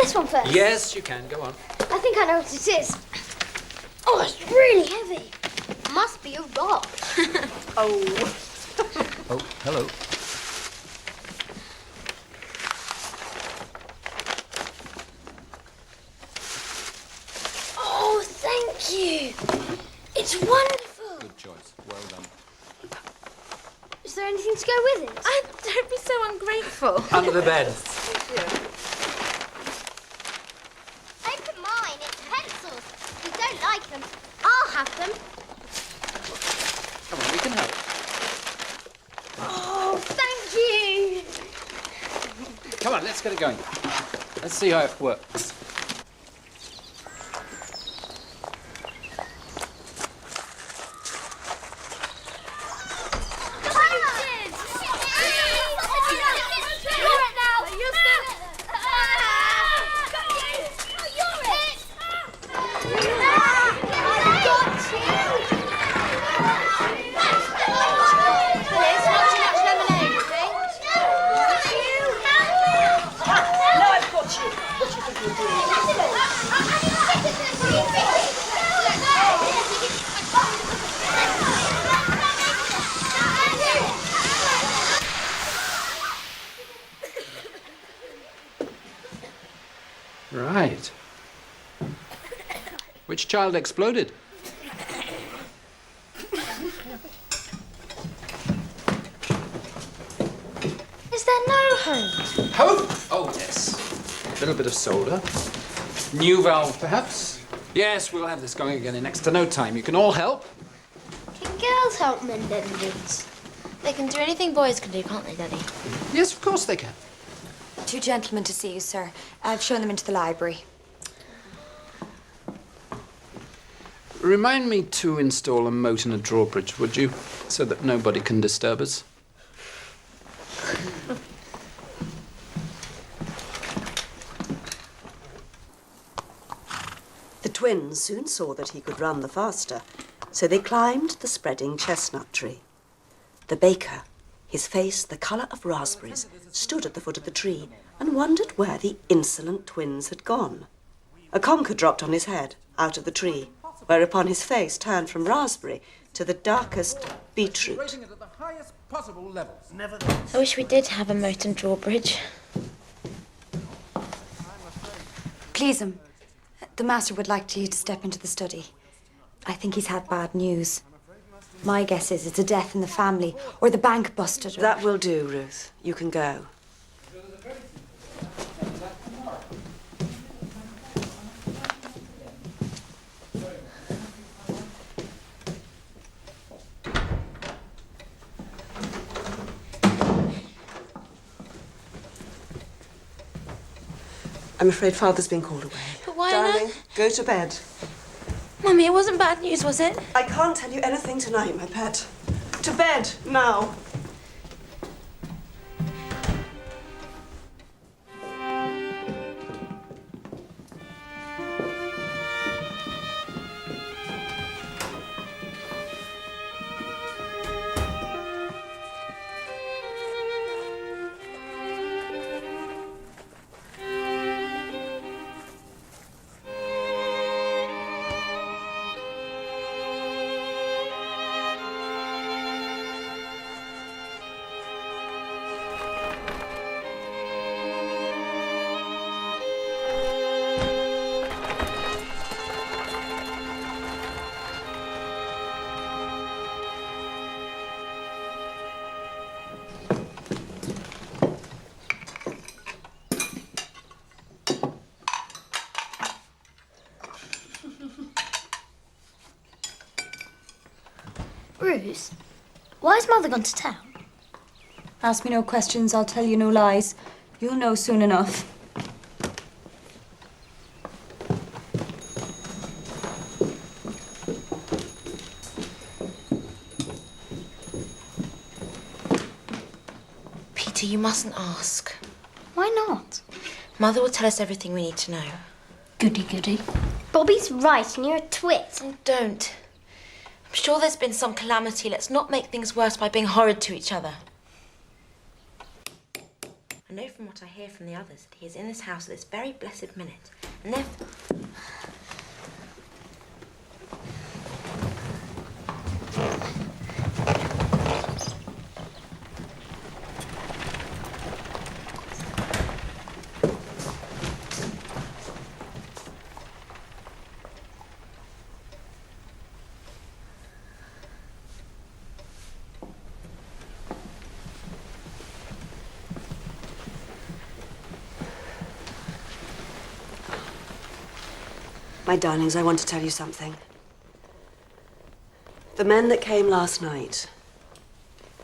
this one first? Yes, you can. Go on. I think I know what it is. Oh, it's really heavy. Must be a rock. Oh, hello. Oh, thank you. It's wonderful. Good choice. Well done. Is there anything to go with it? Don't be so ungrateful. Under the bed. Open mine. It's pencils. If you don't like them, I'll have them. Come on, we can help. Oh, thank you. Come on, let's get it going. Let's see how it works. Right. Which child exploded? Is there no hope? Hope? Oh, yes. A little bit of soda. New valve, perhaps? Yes, we'll have this going again in next to no time. You can all help. Can girls help mend engines? They can do anything boys can do, can't they, Daddy? Yes, of course they can. Two gentlemen to see you, sir. I've shown them into the library. Remind me to install a moat and a drawbridge, would you? So that nobody can disturb us. The twins soon saw that he could run the faster, so they climbed the spreading chestnut tree. The baker, his face the colour of raspberries, stood at the foot of the tree and wondered where the insolent twins had gone. A conker dropped on his head out of the tree, whereupon his face turned from raspberry to the darkest beetroot. I wish we did have a moat and drawbridge. Please, the master would like you to step into the study. I think he's had bad news. My guess is it's a death in the family, or the bank busted. That will do, Ruth. You can go. I'm afraid Father's been called away. But why Darling, go to bed. Mummy, it wasn't bad news, was it? I can't tell you anything tonight, my pet. To bed, now. Bruce, why has Mother gone to town? Ask me no questions, I'll tell you no lies. You'll know soon enough. Peter, you mustn't ask. Why not? Mother will tell us everything we need to know. Goody goody. Bobbie's right and you're a twit. Oh, don't. I'm sure there's been some calamity. Let's not make things worse by being horrid to each other. I know from what I hear from the others that he is in this house at this very blessed minute. And therefore... My darlings, I want to tell you something. The men that came last night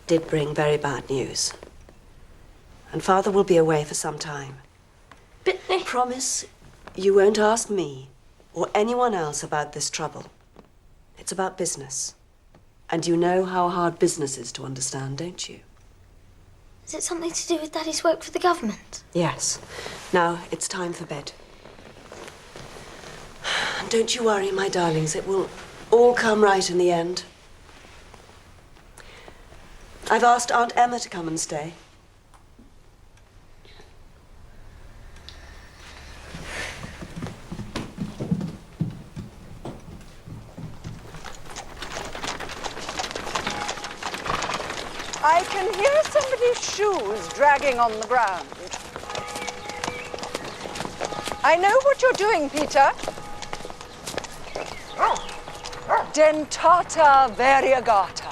did bring very bad news. And Father will be away for some time. But they... Promise you won't ask me or anyone else about this trouble. It's about business. And you know how hard business is to understand, don't you? Is it something to do with Daddy's work for the government? Yes. Now, it's time for bed. Don't you worry, my darlings. It will all come right in the end. I've asked Aunt Emma to come and stay. I can hear somebody's shoes dragging on the ground. I know what you're doing, Peter. Dentata variegata.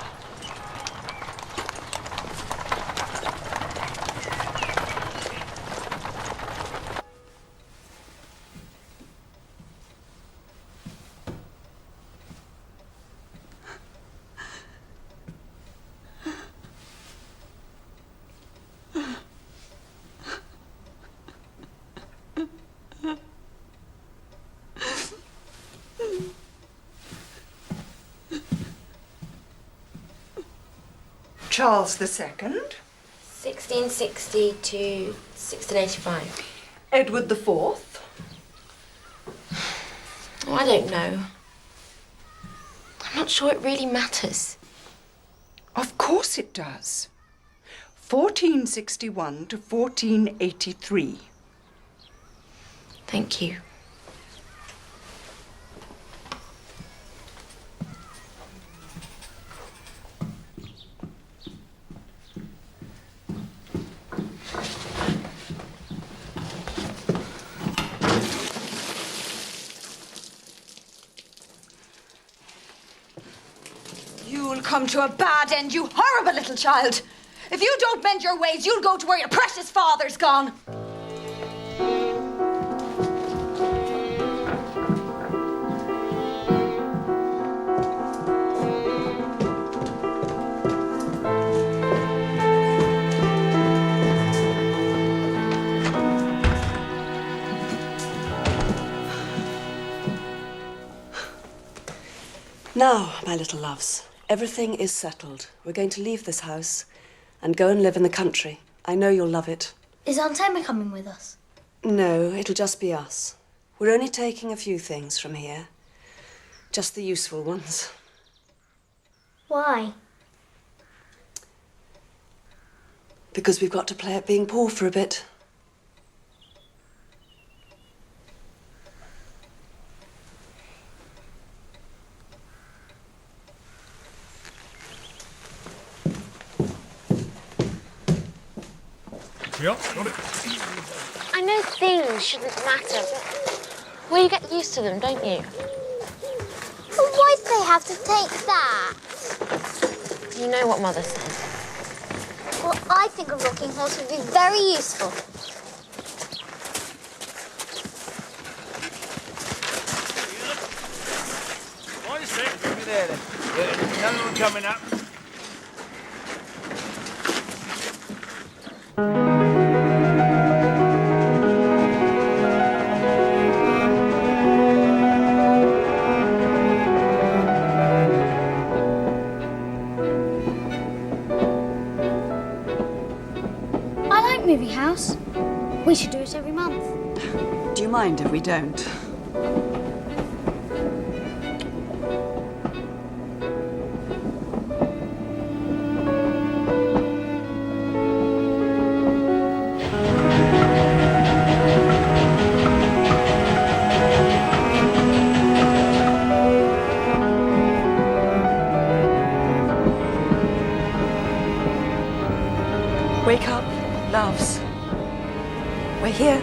Charles II, 1660 to 1685. Edward IV. Oh, I don't know. I'm not sure it really matters. Of course it does. 1461 to 1483. Thank you. You'll come to a bad end, you horrible little child. If you don't mend your ways, you'll go to where your precious father's gone. Now, my little loves, everything is settled. We're going to leave this house and go and live in the country. I know you'll love it. Is Aunt Emma coming with us? No, it'll just be us. We're only taking a few things from here. Just the useful ones. Why? Because we've got to play at being poor for a bit. Yeah, got it. I know things shouldn't matter, but well, you get used to them, don't you? Well, why do they have to take that? You know what Mother says. Well, I think a rocking horse would be very useful. One sec, give me there then. Another one coming up. Movie house. We should do it every month. Do you mind if we don't? Wake up, loves. We're here.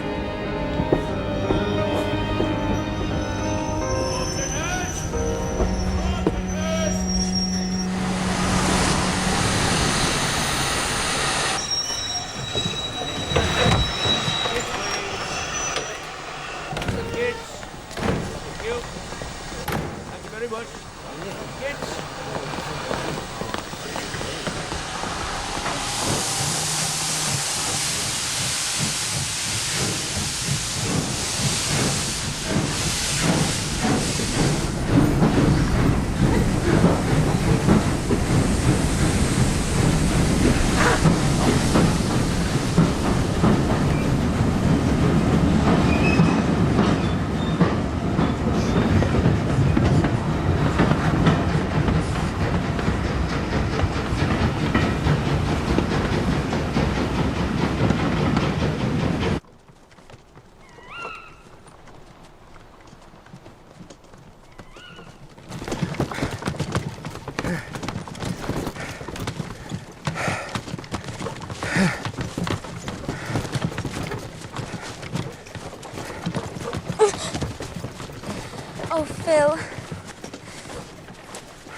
Oh, Phil.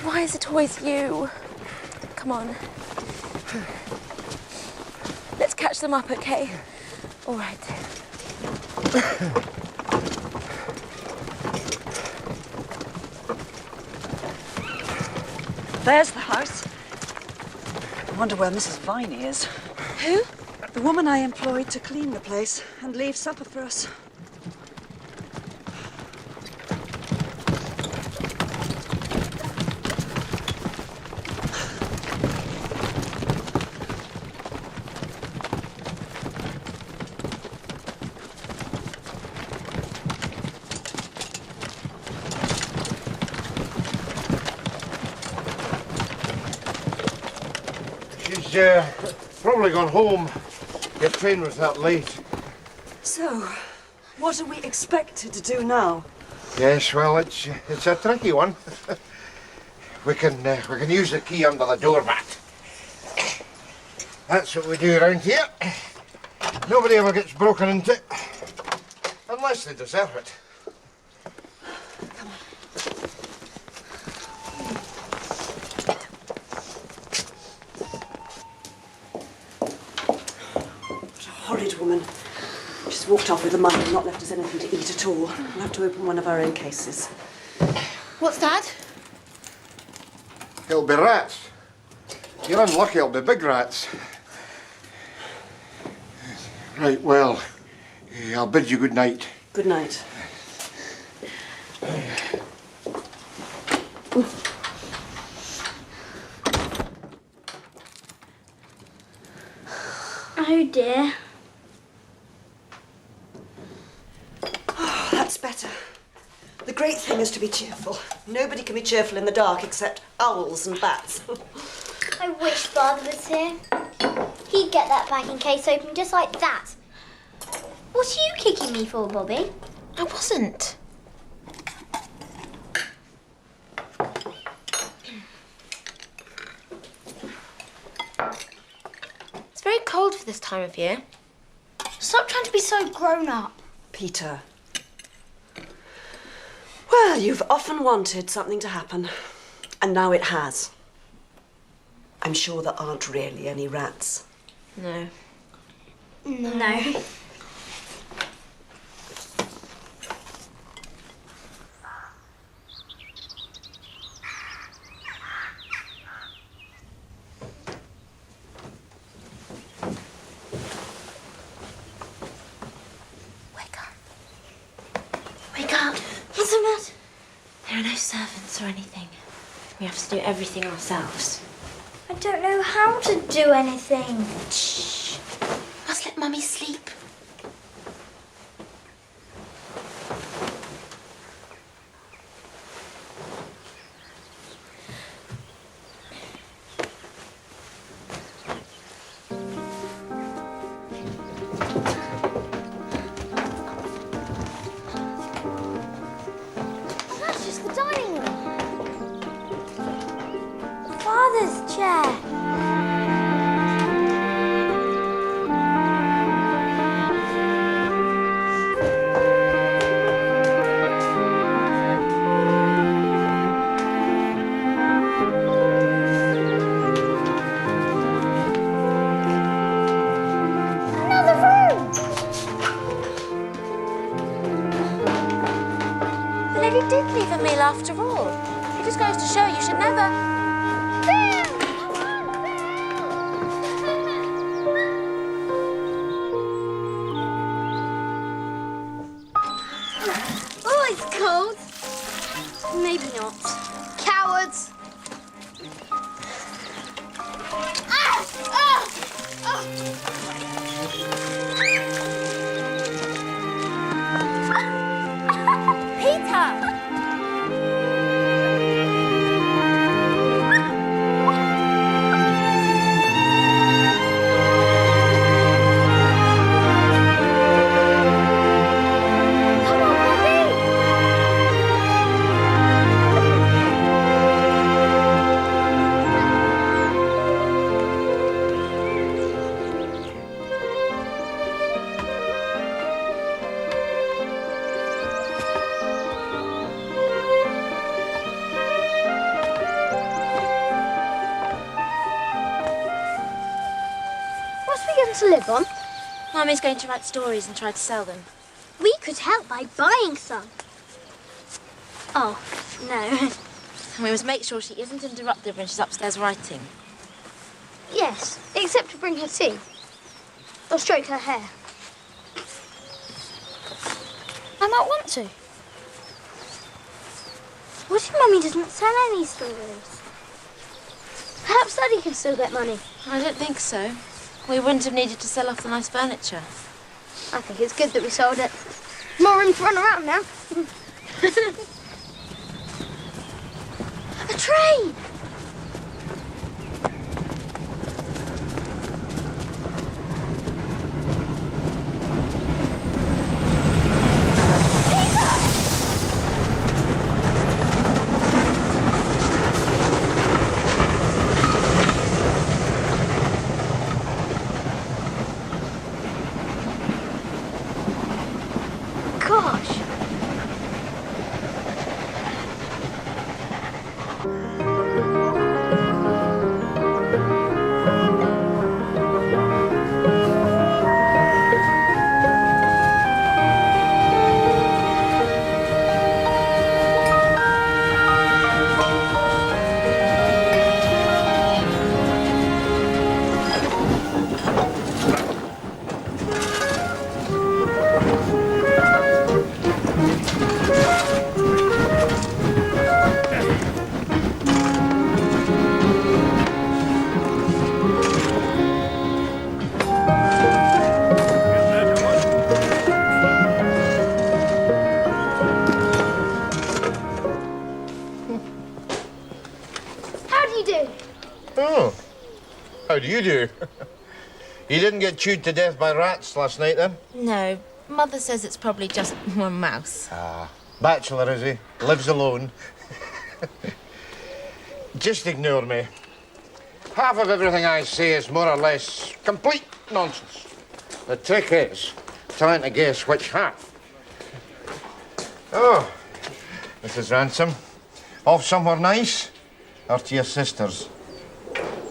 Why is it always you? Come on. Let's catch them up, okay? All right. There's the house. I wonder where Mrs. Viney is. Who? The woman I employed to clean the place and leave supper for us. She's probably gone home. Your train was that late. So, what are we expected to do now? Yes, well, it's a tricky one. we can use the key under the doormat. That's what we do around here. Nobody ever gets broken into, unless they deserve it. Horrid woman. She's walked off with the money and not left us anything to eat at all. We'll have to open one of our own cases. What's that? It'll be rats. You're unlucky, it'll be big rats. Right, well, I'll bid you good night. Good night. Oh dear. Oh, that's better. The great thing is to be cheerful. Nobody can be cheerful in the dark except owls and bats. I wish Father was here. He'd get that packing case open just like that. What are you kicking me for, Bobbie? I wasn't. It's very cold for this time of year. Stop trying to be so grown up. Peter. Well, you've often wanted something to happen, and now it has. I'm sure there aren't really any rats. No. No. What's the matter? There are no servants or anything. We have to do everything ourselves. I don't know how to do anything. Shh. Must let Mummy sleep. That's just the dining room. Father's chair. after all. It just goes to show you should never... Oh, it's cold. Maybe not. Cowards. Peter! To live on. Mummy's going to write stories and try to sell them. We could help by buying some. Oh, no. And we must make sure she isn't interrupted when she's upstairs writing. Yes, except to bring her tea. Or stroke her hair. I might want to. What if Mummy doesn't sell any stories? Perhaps Daddy can still get money. I don't think so. We wouldn't have needed to sell off the nice furniture. I think it's good that we sold it. More room to run around now. A train! How do you do? You didn't get chewed to death by rats last night, then? No. Mother says it's probably just one mouse. Ah, bachelor, is he? Lives alone. Just ignore me. Half of everything I say is more or less complete nonsense. The trick is trying to guess which half. Oh, Mrs. Ransom. Off somewhere nice? Or to your sister's?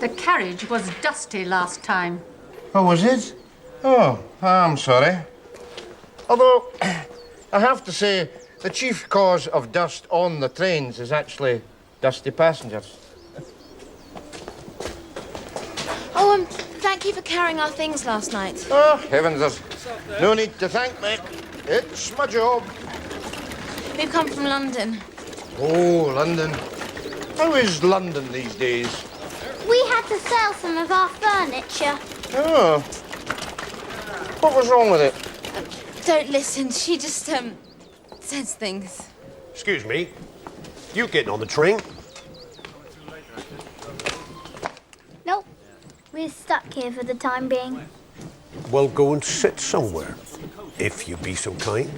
The carriage was dusty last time. Oh, was it? Oh, I'm sorry. Although, I have to say, the chief cause of dust on the trains is actually dusty passengers. Oh, thank you for carrying our things last night. Oh, heavens, there's no need to thank me. It's my job. We've come from London. Oh, London. How is London these days? We had to sell some of our furniture. Oh. What was wrong with it? Don't listen. She just, says things. Excuse me. You getting on the train? Nope. We're stuck here for the time being. Well, go and sit somewhere, if you be so kind.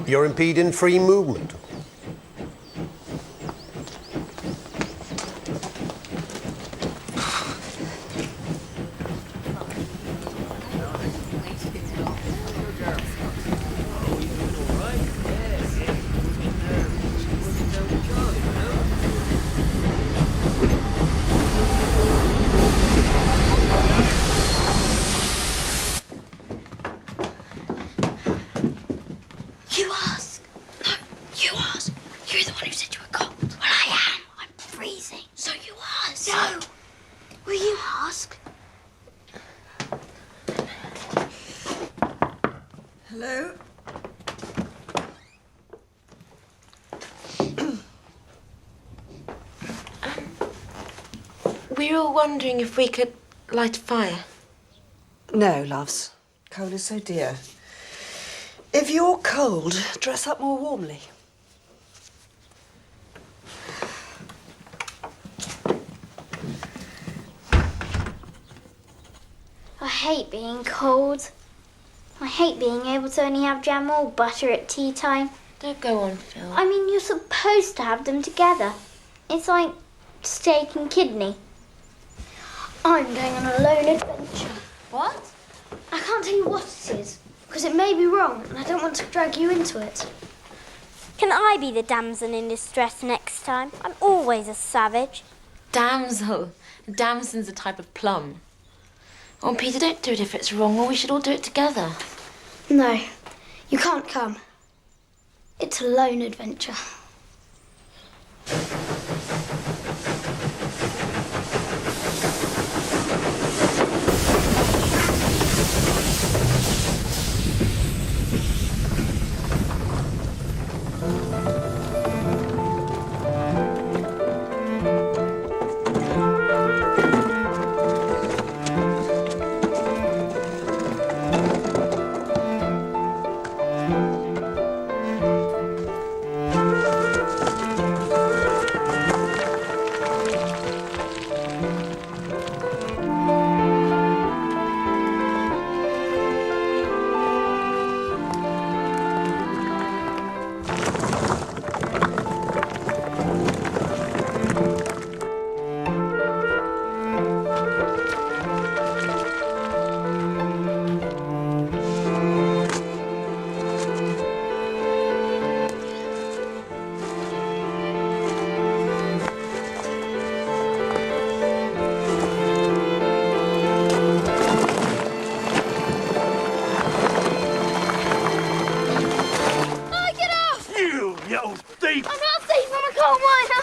You're impeding free movement. You ask. No, you ask? Hello? We were all wondering if we could light a fire. No, loves. Coal is so dear. If you're cold, dress up more warmly. I hate being cold. I hate being able to only have jam or butter at tea time. Don't go on, Phil. I mean, you're supposed to have them together. It's like steak and kidney. I'm going on a lone adventure. What? I can't tell you what it is, because it may be wrong, and I don't want to drag you into it. Can I be the damsel in distress next time? I'm always a savage. Damsel. Damson's a type of plum. Oh, Peter, don't do it if it's wrong, or we should all do it together. No, you can't come. It's a lone adventure.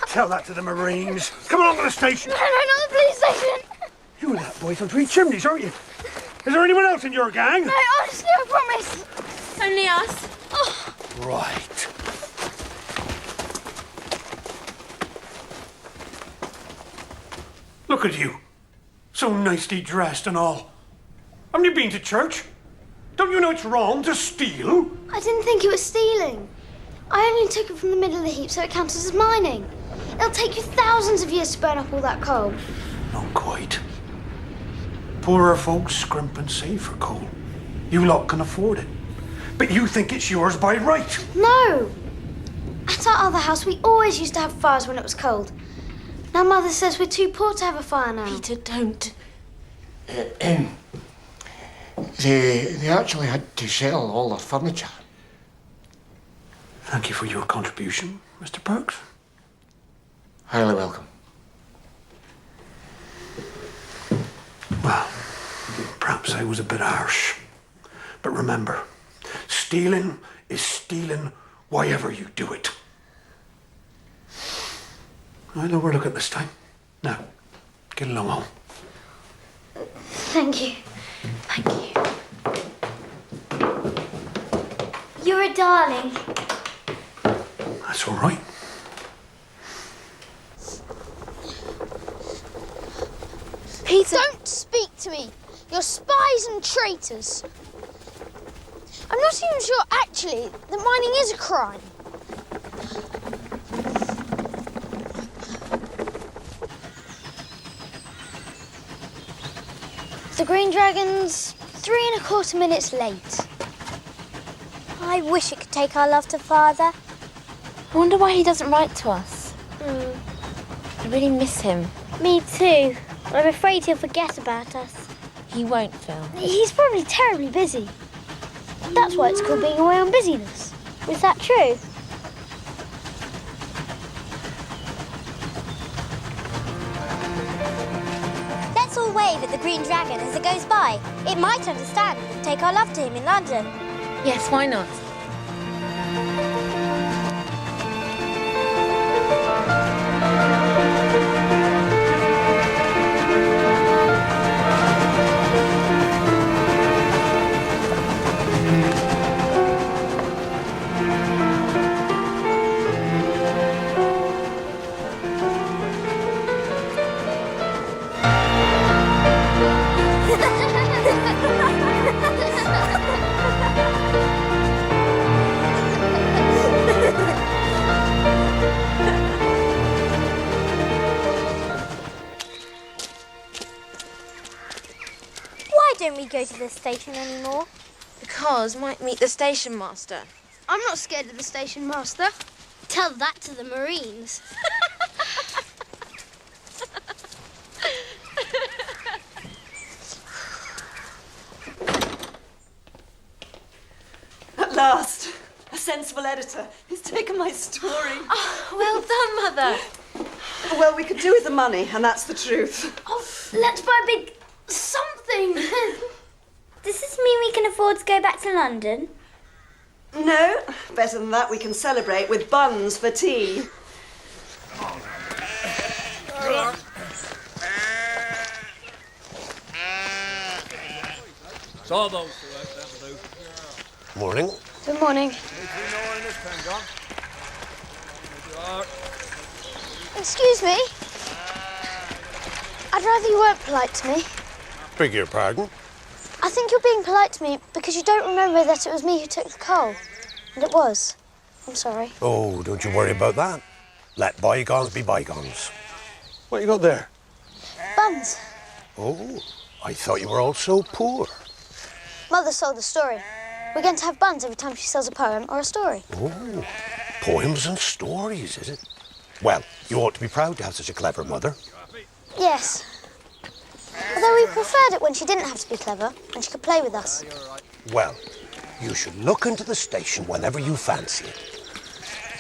Tell that to the Marines. Come along to the station. No, not the police station. You were that boy from Three Chimneys, aren't you? Is there anyone else in your gang? No, honestly, I promise. Only us. Oh. Right. Look at you. So nicely dressed and all. Haven't you been to church? Don't you know it's wrong to steal? I didn't think it was stealing. I only took it from the middle of the heap so it counted as mining. It'll take you thousands of years to burn up all that coal. Not quite. Poorer folks scrimp and save for coal. You lot can afford it. But you think it's yours by right. No! At our other house, we always used to have fires when it was cold. Now Mother says we're too poor to have a fire now. Peter, don't. They actually had to sell all their furniture. Thank you for your contribution, Mr. Perks. Highly welcome. Well, perhaps I was a bit harsh. But remember, stealing is stealing whyever you do it. I'll overlook it this time. Now, get along home. Thank you. Thank you. You're a darling. That's all right. Peter! Don't speak to me! You're spies and traitors. I'm not even sure, actually, that mining is a crime. The Green Dragon's 3¼ minutes late. I wish it could take our love to Father. I wonder why he doesn't write to us. I really miss him. Me too. I'm afraid he'll forget about us. He won't, Phil. He's probably terribly busy. That's why it's called being away on busyness. Is that true? Let's all wave at the Green Dragon as it goes by. It might understand and take our love to him in London. Yes, why not? don't we go to the station anymore? Because might meet the station master. I'm not scared of the station master. Tell that to the Marines. At last, a sensible editor who's taken my story. Oh, well done, Mother. Well, we could do with the money, and that's the truth. Oh, let's buy a big something. Does this mean we can afford to go back to London? No, better than that, we can celebrate with buns for tea. Morning. Good morning. Excuse me. I'd rather you weren't polite to me. Beg your pardon? I think you're being polite to me because you don't remember that it was me who took the coal. And it was. I'm sorry. Oh, don't you worry about that. Let bygones be bygones. What you got there? Buns. Oh, I thought you were all so poor. Mother sold the story. We're going to have buns every time she sells a poem or a story. Oh, poems and stories, is it? Well, you ought to be proud to have such a clever mother. Yes. Although we preferred it when she didn't have to be clever, when she could play with us. Well, you should look into the station whenever you fancy it.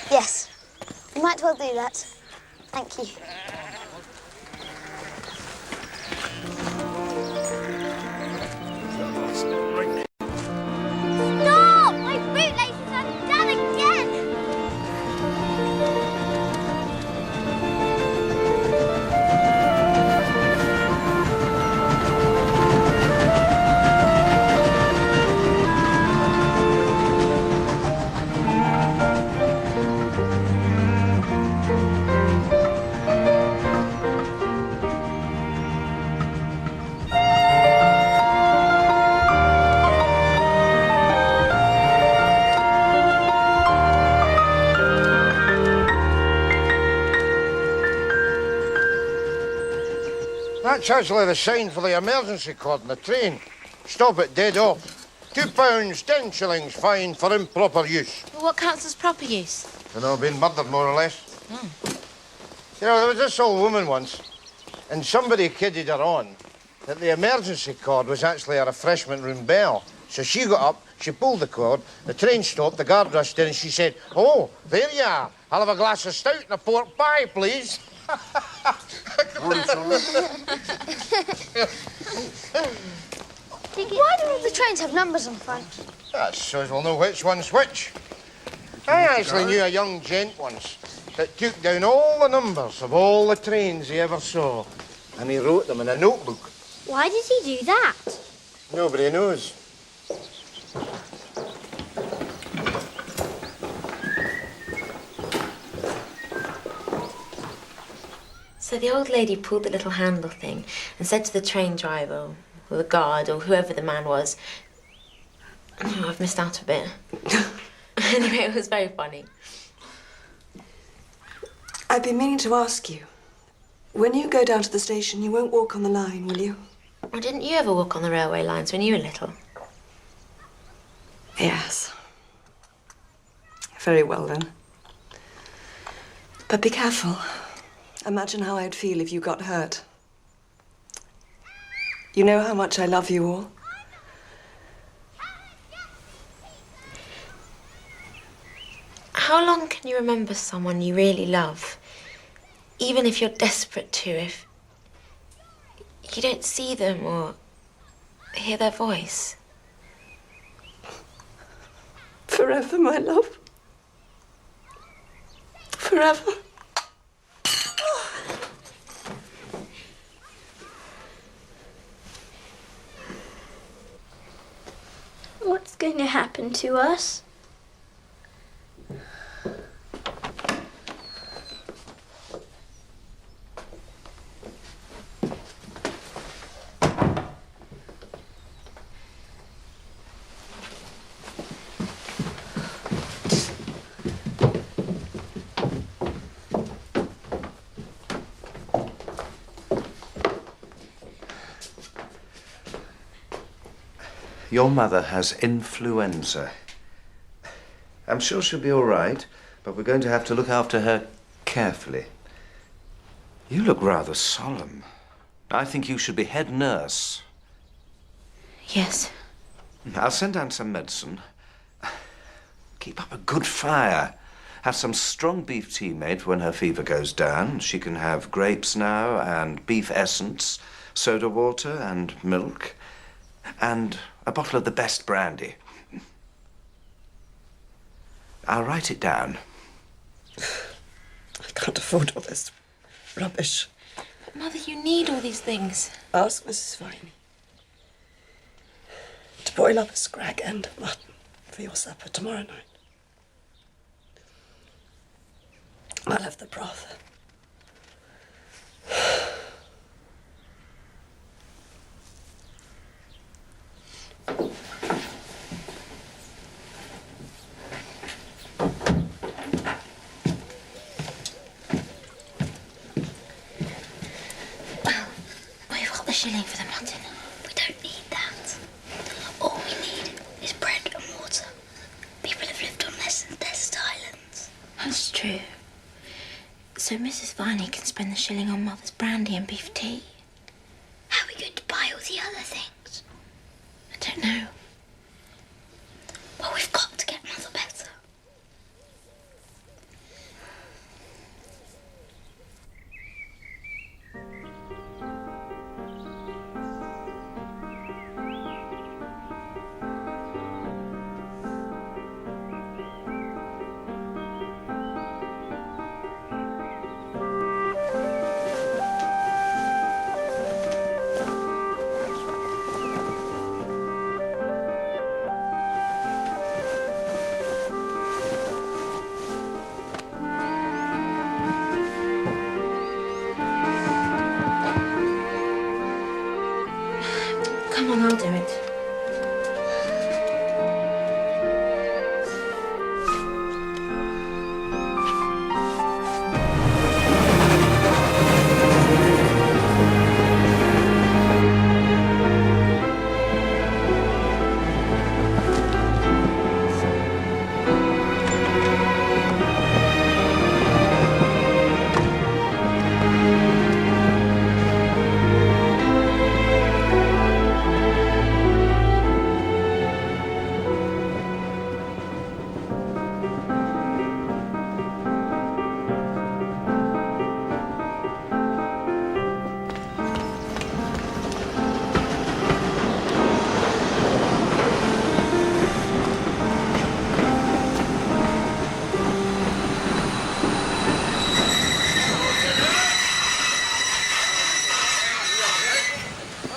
Yes. We might well do that. Thank you. Stop! My bootlaces are done again! That's actually the sign for the emergency cord on the train. Stop it dead off. £2, 10 shillings fine for improper use. Well, what counts as proper use? You know, being murdered more or less. You know, there was this old woman once, and somebody kidded her on that the emergency cord was actually a refreshment room bell. So she got up, she pulled the cord, the train stopped, the guard rushed in, and she said, "Oh, there you are. I'll have a glass of stout and a pork pie, please." Why do all the trains have numbers on the front? That's so we'll know which one's which. I actually knew a young gent once that took down all the numbers of all the trains he ever saw, and he wrote them in a notebook. Why did he do that? Nobody knows. So the old lady pulled the little handle thing and said to the train driver, or the guard, or whoever the man was, oh, I've missed out a bit. Anyway, it was very funny. I've been meaning to ask you, when you go down to the station, you won't walk on the line, will you? Well, didn't you ever walk on the railway lines when you were little? Yes. Very well, then. But be careful. Imagine how I'd feel if you got hurt. You know how much I love you all. How long can you remember someone you really love, even if you're desperate to, if you don't see them or hear their voice? Forever, my love. Forever. What's going to happen to us? Your mother has influenza. I'm sure she'll be all right, but we're going to have to look after her carefully. You look rather solemn. I think you should be head nurse. Yes. I'll send down some medicine. Keep up a good fire. Have some strong beef tea made for when her fever goes down. She can have grapes now and beef essence, soda water and milk, and a bottle of the best brandy. I'll write it down. I can't afford all this rubbish. But Mother, you need all these things. Ask Mrs. Viney to boil up a scrag end of mutton for your supper tomorrow night. I'll have the broth. We've got the shilling for the mutton. We don't need that. All we need is bread and water. People have lived on less than desert islands. That's true. So Mrs. Viney can spend the shilling on Mother's brandy and beef tea. How are we going to buy all the other things? I don't know. Well, we've got to get Mother better. Come on, I'll do it.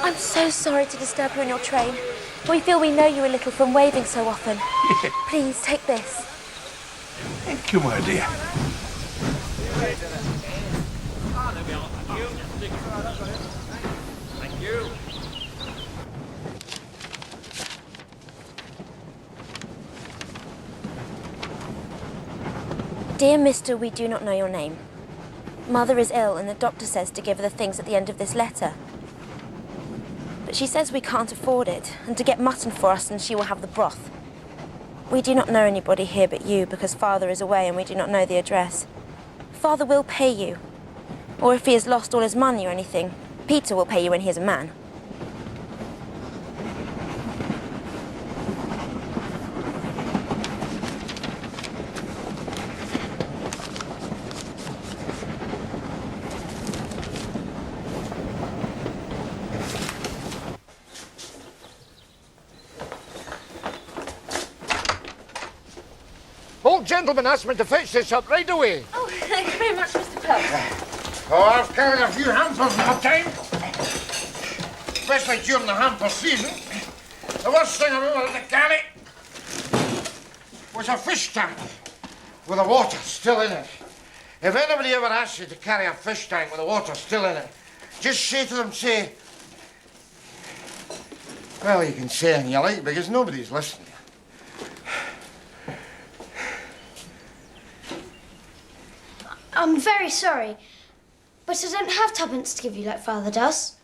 I'm so sorry to disturb you on your train. We feel we know you a little from waving so often. Please, take this. Thank you, my dear. Thank you. Dear Mister, we do not know your name. Mother is ill and the doctor says to give her the things at the end of this letter. But she says we can't afford it and to get mutton for us and she will have the broth. We do not know anybody here but you because Father is away and we do not know the address. Father will pay you. Or if he has lost all his money or anything, Peter will pay you when he is a man. Old gentleman asked me to fetch this up right away. Oh, thank you very much, Mr. Pope. Oh, I've carried a few hampers in my time. Especially during the hamper season. The worst thing I ever had to carry was a fish tank with the water still in it. If anybody ever asks you to carry a fish tank with the water still in it, just say to them, say, well, you can say anything you like because nobody's listening. I'm very sorry, but I don't have tuppence to give you like Father does.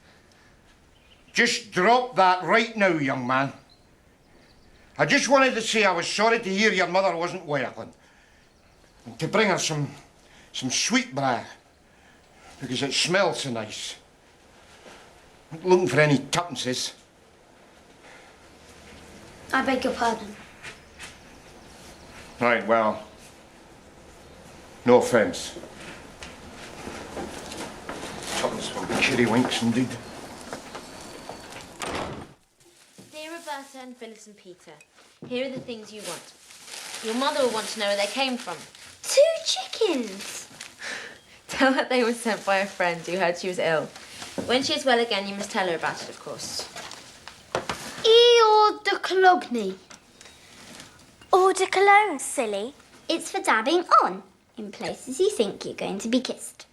Just drop that right now, young man. I just wanted to say I was sorry to hear your mother wasn't well, and to bring her some sweetbread, because it smelled so nice. I'm not looking for any tuppences. I beg your pardon. Right, well, no offence. Tuppence for Kiddywinks, indeed. Dear Roberta and Phyllis and Peter, here are the things you want. Your mother will want to know where they came from. 2 chickens! Tell her they were sent by a friend who heard she was ill. When she is well again, you must tell her about it, of course. Eau de Cologne. Eau de Cologne, silly. It's for dabbing on in places you think you're going to be kissed.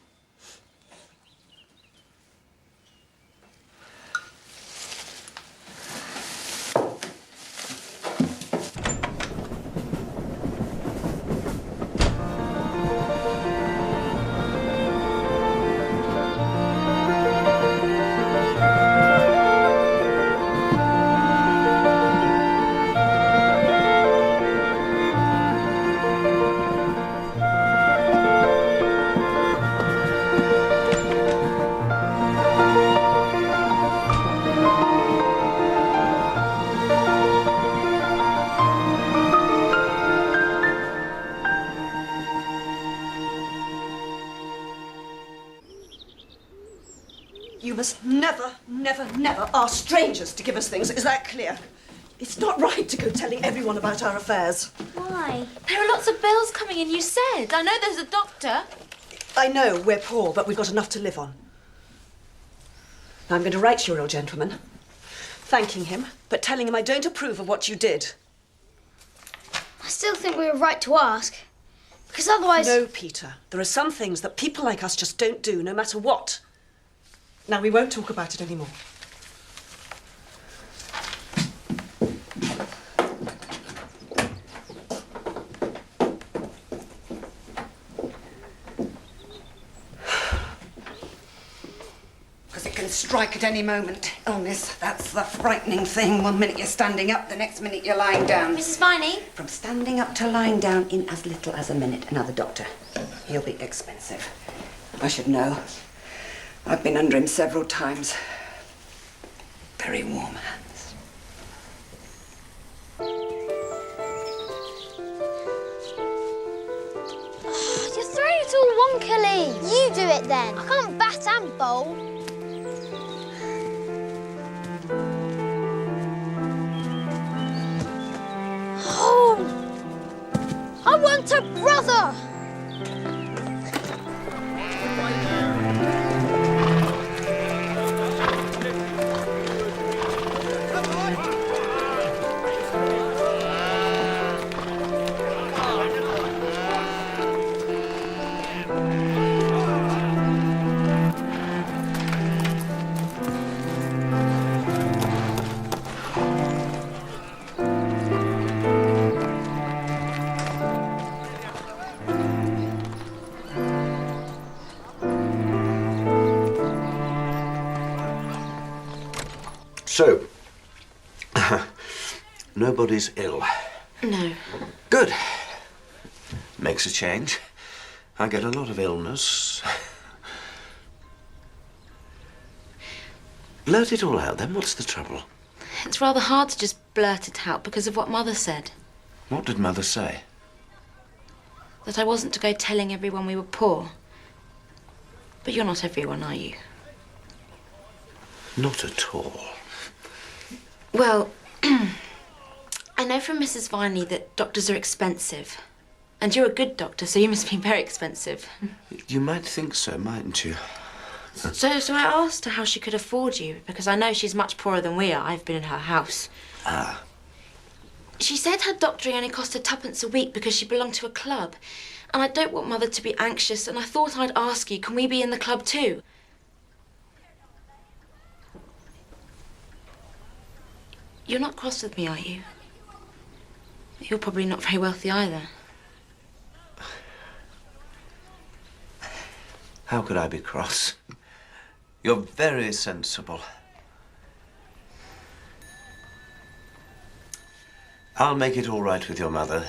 You must never, never, never ask strangers to give us things. Is that clear? It's not right to go telling everyone about our affairs. Why? There are lots of bills coming in, you said. I know there's a doctor. I know we're poor, but we've got enough to live on. Now I'm going to write to your old gentleman, thanking him, but telling him I don't approve of what you did. I still think we were right to ask. Because otherwise... No, Peter. There are some things that people like us just don't do, no matter what. Now, we won't talk about it anymore. Because it can strike at any moment. Illness, that's the frightening thing. One minute you're standing up, the next minute you're lying down. Mrs. Viney? From standing up to lying down in as little as a minute. Another doctor. He'll be expensive. I should know. I've been under him several times. Very warm hands. Oh, you're throwing it all wonkily. You do it then. I can't bat and bowl. Oh! I want a brother! So, nobody's ill. No. Good. Makes a change. I get a lot of illness. Blurt it all out then. What's the trouble? It's rather hard to just blurt it out because of what Mother said. What did Mother say? That I wasn't to go telling everyone we were poor. But you're not everyone, are you? Not at all. Well, I know from Mrs. Viney that doctors are expensive. And you're a good doctor, so you must be very expensive. You might think so, mightn't you? So I asked her how she could afford you, because I know she's much poorer than we are. I've been in her house. Ah. She said her doctoring only cost her 2pence a week because she belonged to a club. And I don't want Mother to be anxious, and I thought I'd ask you, can we be in the club too? You're not cross with me, are you? You're probably not very wealthy either. How could I be cross? You're very sensible. I'll make it all right with your mother.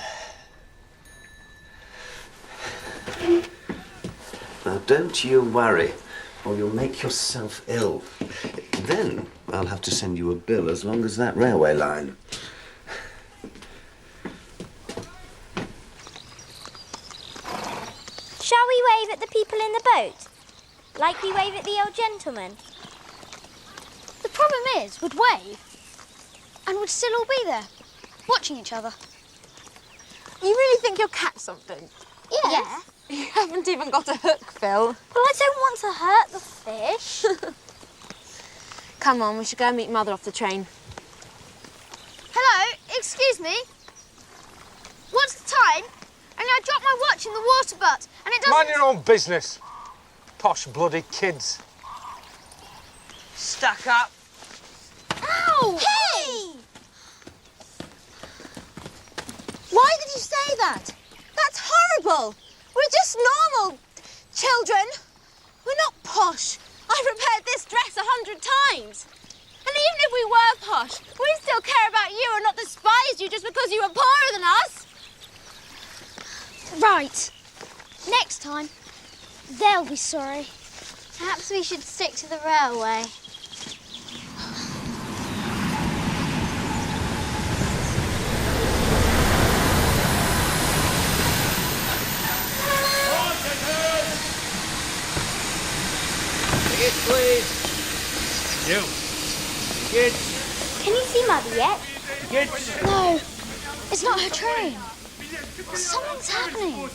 Now, don't you worry, or you'll make yourself ill. Then I'll have to send you a bill as long as that railway line. Shall we wave at the people in the boat? Like we wave at the old gentleman? The problem is, we'd wave, and we'd still all be there, watching each other. You really think you'll catch something? Yes. Yeah. You haven't even got a hook, Phil. Well, I don't want to hurt the fish. Come on, we should go and meet Mother off the train. Hello, excuse me. What's the time? And I dropped my watch in the water butt, and it doesn't... Mind your own business. Posh bloody kids. Stuck up. Ow! Hey! Why did you say that? That's horrible. We're just normal children. We're not posh. I've repaired this dress 100 times. And even if we were posh, we still care about you and not despise you just because you were poorer than us. Right. Next time, they'll be sorry. Perhaps we should stick to the railway. Tickets, please. You. Tickets. Can you see Mother yet? Tickets. No, it's not her train. Something's happening.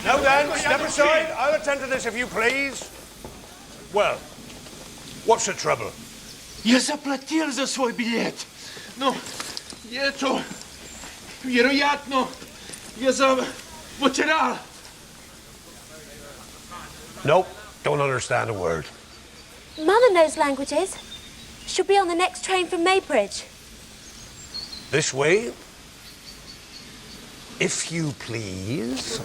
Now then, step aside. I'll attend to this if you please. Well, what's the trouble? Я заплатил за свой билет. Но это, вероятно, я потерял. Nope, don't understand a word. Mother knows languages. She'll be on the next train from Maybridge. This way, if you please.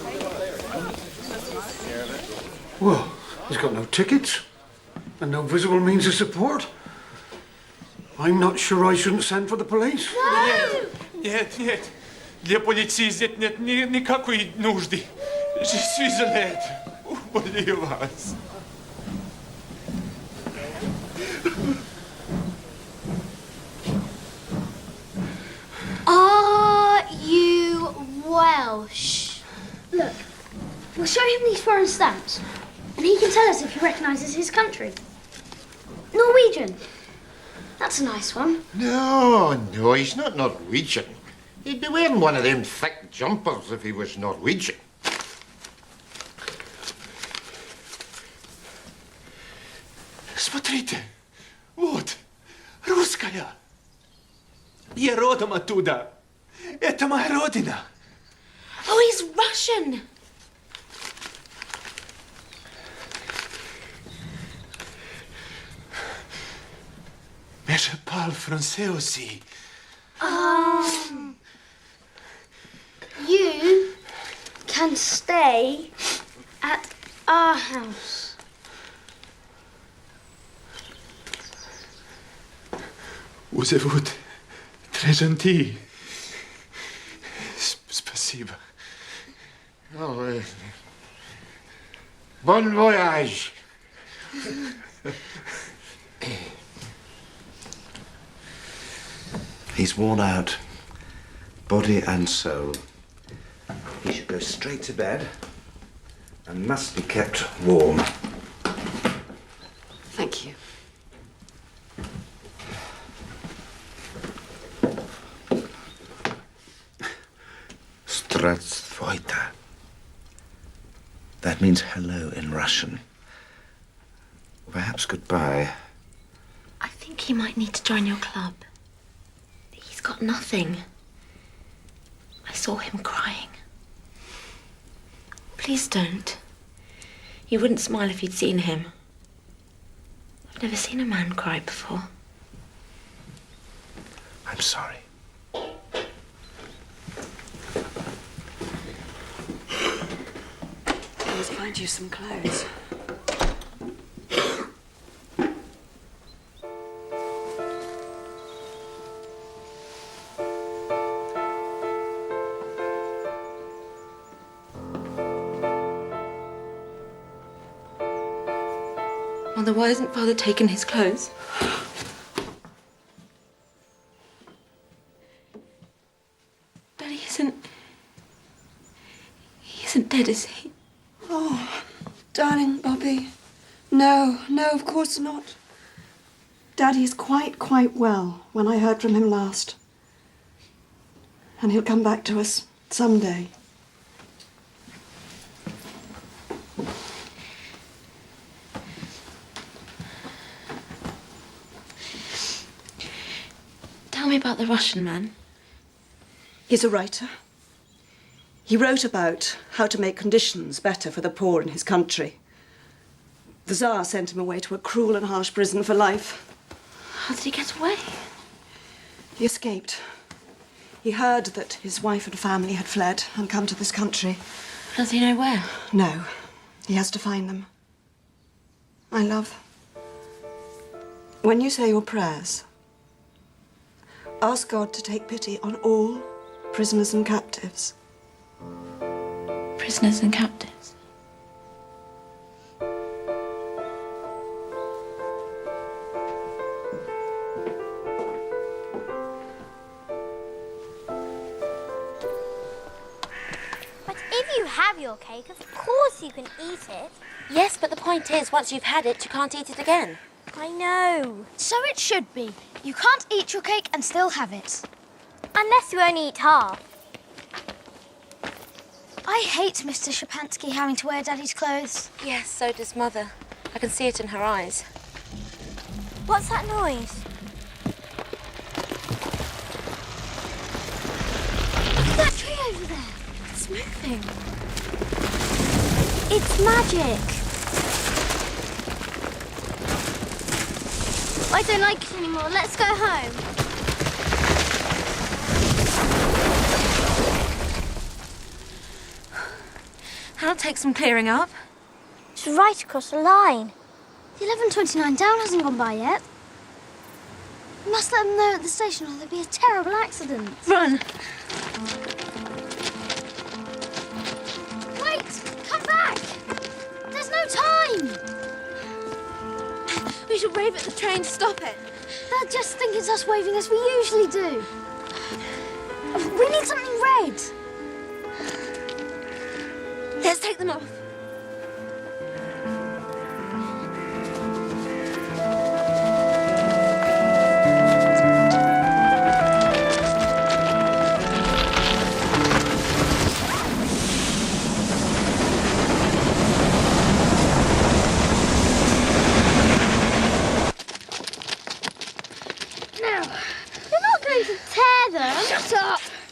Well, he's got no tickets and no visible means of support. I'm not sure I shouldn't send for the police. Нет, нет. Для полиции здесь нет никакой нужды. Je suis honnête. Умоляю вас. Are you Welsh? Look, we'll show him these foreign stamps, and he can tell us if he recognises his country. Norwegian. That's a nice one. No, he's not Norwegian. He'd be wearing one of them thick jumpers if he was Norwegian. Смотрите, вот, русская. Я родом оттуда. Это моя родина. Oh, he's Russian. Mais je parle français aussi. You can stay at our house. Vous êtes très gentil. Спасибо. Oh, bon voyage. He's worn out, body and soul. He should go straight to bed and must be kept warm. Thank you. Здравствуйте. That means hello in Russian. Perhaps goodbye. I think he might need to join your club. He's got nothing. I saw him crying. Please don't. You wouldn't smile if you'd seen him. I've never seen a man cry before. I'm sorry. I must find you some clothes. Father, why hasn't Father taken his clothes? Daddy he isn't dead, is he? Oh, darling Bobbie. No, of course not. Daddy's quite well when I heard from him last. And he'll come back to us someday. Tell me about the Russian man. He's a writer. He wrote about how to make conditions better for the poor in his country. The Tsar sent him away to a cruel and harsh prison for life. How did he get away? He escaped. He heard that his wife and family had fled and come to this country. Does he know where? No. He has to find them. My love, when you say your prayers, ask God to take pity on all prisoners and captives. Prisoners and captives? If you have your cake, of course you can eat it. Yes, but the point is, once you've had it, you can't eat it again. I know. So it should be. You can't eat your cake and still have it. Unless you only eat half. I hate Mr. Shapansky having to wear Daddy's clothes. Yes, so does Mother. I can see it in her eyes. What's that noise? Look at that tree over there. It's moving. It's magic. I don't like it anymore. Let's go home. That'll take some clearing up. It's right across the line. The 11:29 down hasn't gone by yet. We must let them know at the station or there'll be a terrible accident. Run! Wait! Come back! There's no time! We should wave at the train to stop it. They'll just think it's us waving as we usually do. We need something red. Let's take them off.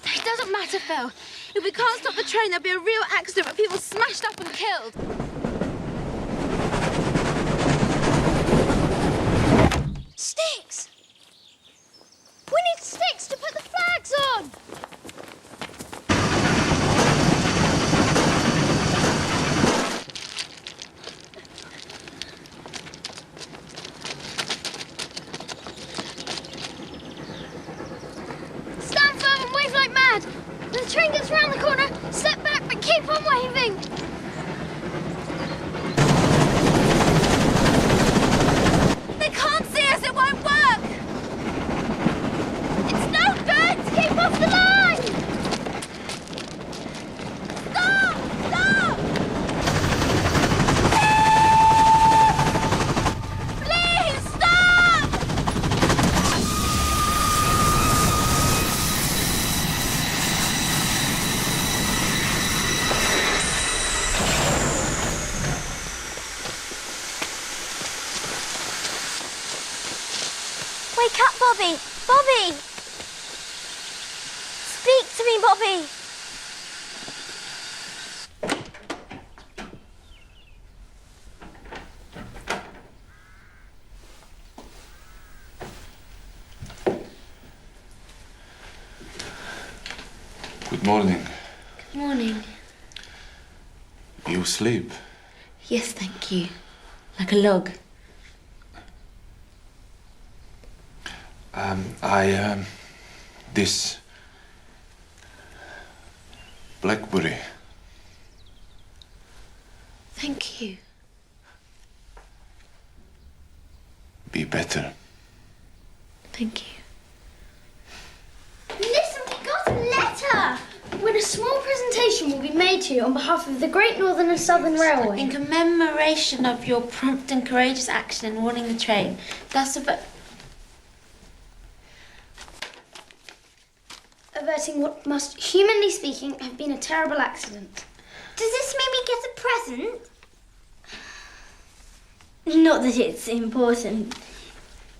It doesn't matter, Phil. If we can't stop the train, there'll be a real accident with people smashed up and killed. Sticks! We need sticks to put the flags on! Stand firm and wave like mad! When the train gets round the corner, step back but keep on waving! They can't see us, it won't work! It's no good! Keep off the line! Stop! Stop! Please, stop! Wake up, Bobbie! Bobbie! Speak to me, Bobbie! Good morning. Good morning. You sleep? Yes, thank you. Like a log. This blackberry. Thank you. better. Thank you. Listen, we got a letter! When a small presentation will be made to you on behalf of the Great Northern and Southern Railway. In commemoration of your prompt and courageous action in warning the train, thus averting what must, humanly speaking, have been a terrible accident. Does this mean we get a present? Not that it's important.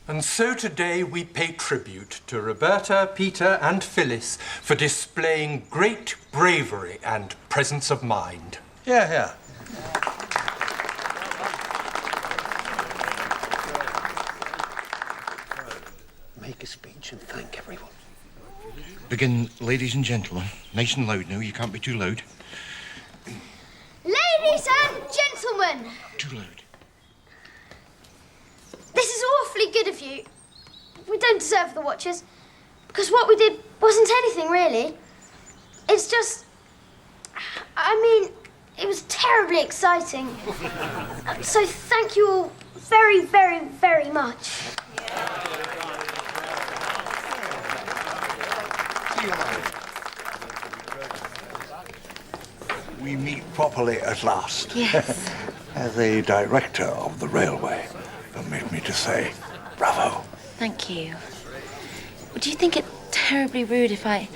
And so today we pay tribute to Roberta, Peter and Phyllis for displaying great bravery and presence of mind. Yeah. Make a speech and thank everyone. Begin, ladies and gentlemen. Nice and loud now, you can't be too loud. Ladies and gentlemen! Too loud. This is awfully good of you. We don't deserve the watches, because what we did wasn't anything, really. It's just... I mean, it was terribly exciting. So thank you all very, very, very much. We meet properly at last. Yes. As a director of the railway, permit me to say bravo. Thank you. Do you think it terribly rude if I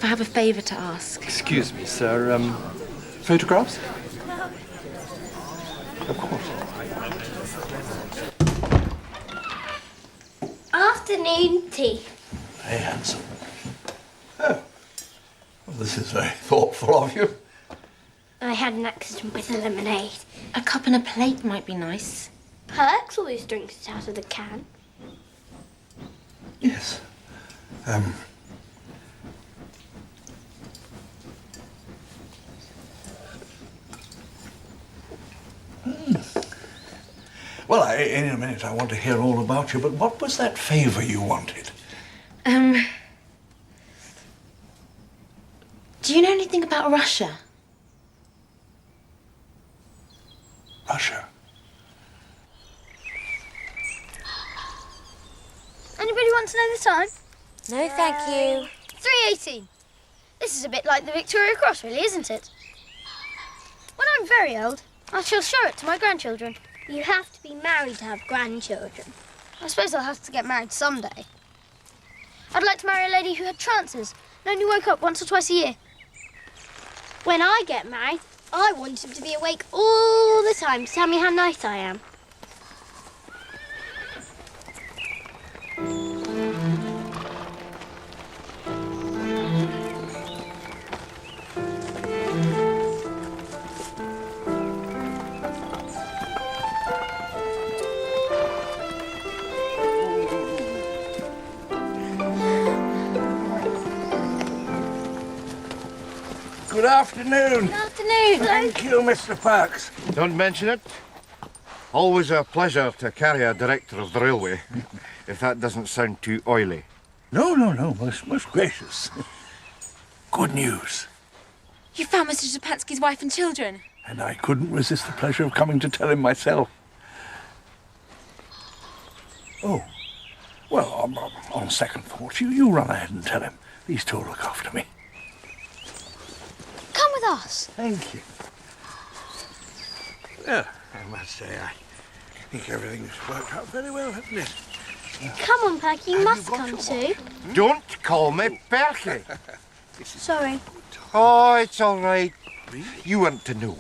have a favour to ask? Excuse me, sir. Photographs? Of course. Afternoon tea. Very handsome. Oh. Well, this is very thoughtful of you. I had an accident with the lemonade. A cup and a plate might be nice. Perks always drinks it out of the can. Yes. Well, in a minute I want to hear all about you, but what was that favour you wanted? Do you know anything about Russia? Russia? Anybody want to know the time? No, thank you. 3:18. This is a bit like the Victoria Cross, really, isn't it? When I'm very old, I shall show it to my grandchildren. You have to be married to have grandchildren. I suppose I'll have to get married someday. I'd like to marry a lady who had trances and only woke up once or twice a year. When I get married, I want him to be awake all the time to tell me how nice I am. Good afternoon. Good afternoon. Thank you, Mr. Parks. Don't mention it. Always a pleasure to carry a director of the railway, if that doesn't sound too oily. No. Most gracious. Good news. You found Mr. Japatsky's wife and children? And I couldn't resist the pleasure of coming to tell him myself. Oh. Well, on second thought, you run ahead and tell him. These two will look after me. Come with us. Thank you. Well, I must say, I think everything's worked out very well, hasn't it? Come on, Perky, you must come too. Don't call me Perky. Sorry. Oh, it's all right. You want to know.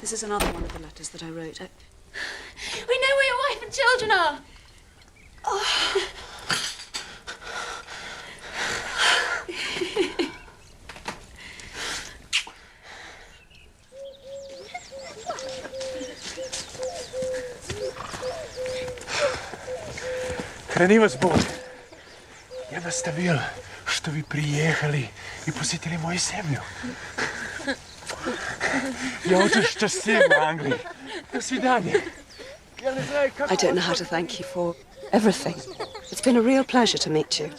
This is another one of the letters that I wrote. We know where your wife and children are. Oh. Храни вас Бог. Я наставил, что вы приехали и посетили мою землю. Я очень счастлив в Англии. До свидания. I don't know how to thank you for everything. It's been a real pleasure to meet you.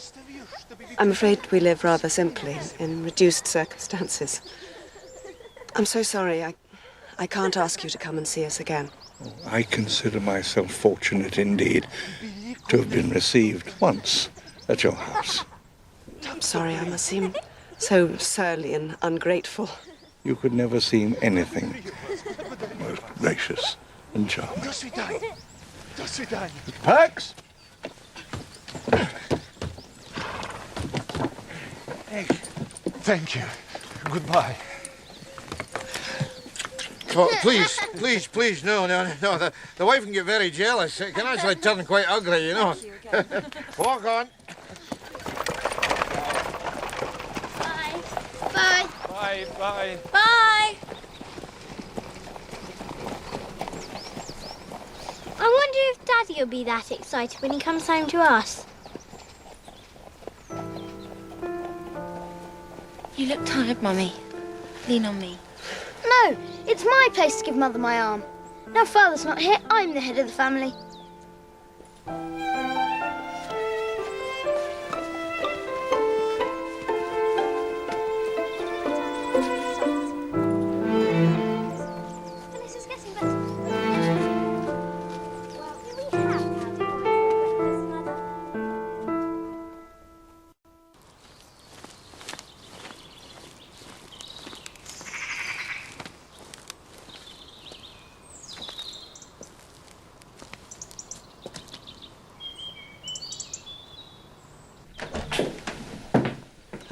I'm afraid we live rather simply, in reduced circumstances. I'm so sorry. I can't ask you to come and see us again. I consider myself fortunate indeed to have been received once at your house. I'm sorry I must seem so surly and ungrateful. You could never seem anything most gracious and charming. Pax! Hey, thank you. Goodbye. Oh, please, no. The wife can get very jealous. It can actually turn quite ugly, you know. Walk on. Bye. Bye, bye. Bye. I wonder if Daddy will be that excited when he comes home to us. You look tired, Mummy. Lean on me. No, it's my place to give Mother my arm. Now Father's not here, I'm the head of the family. Phyllis is getting better.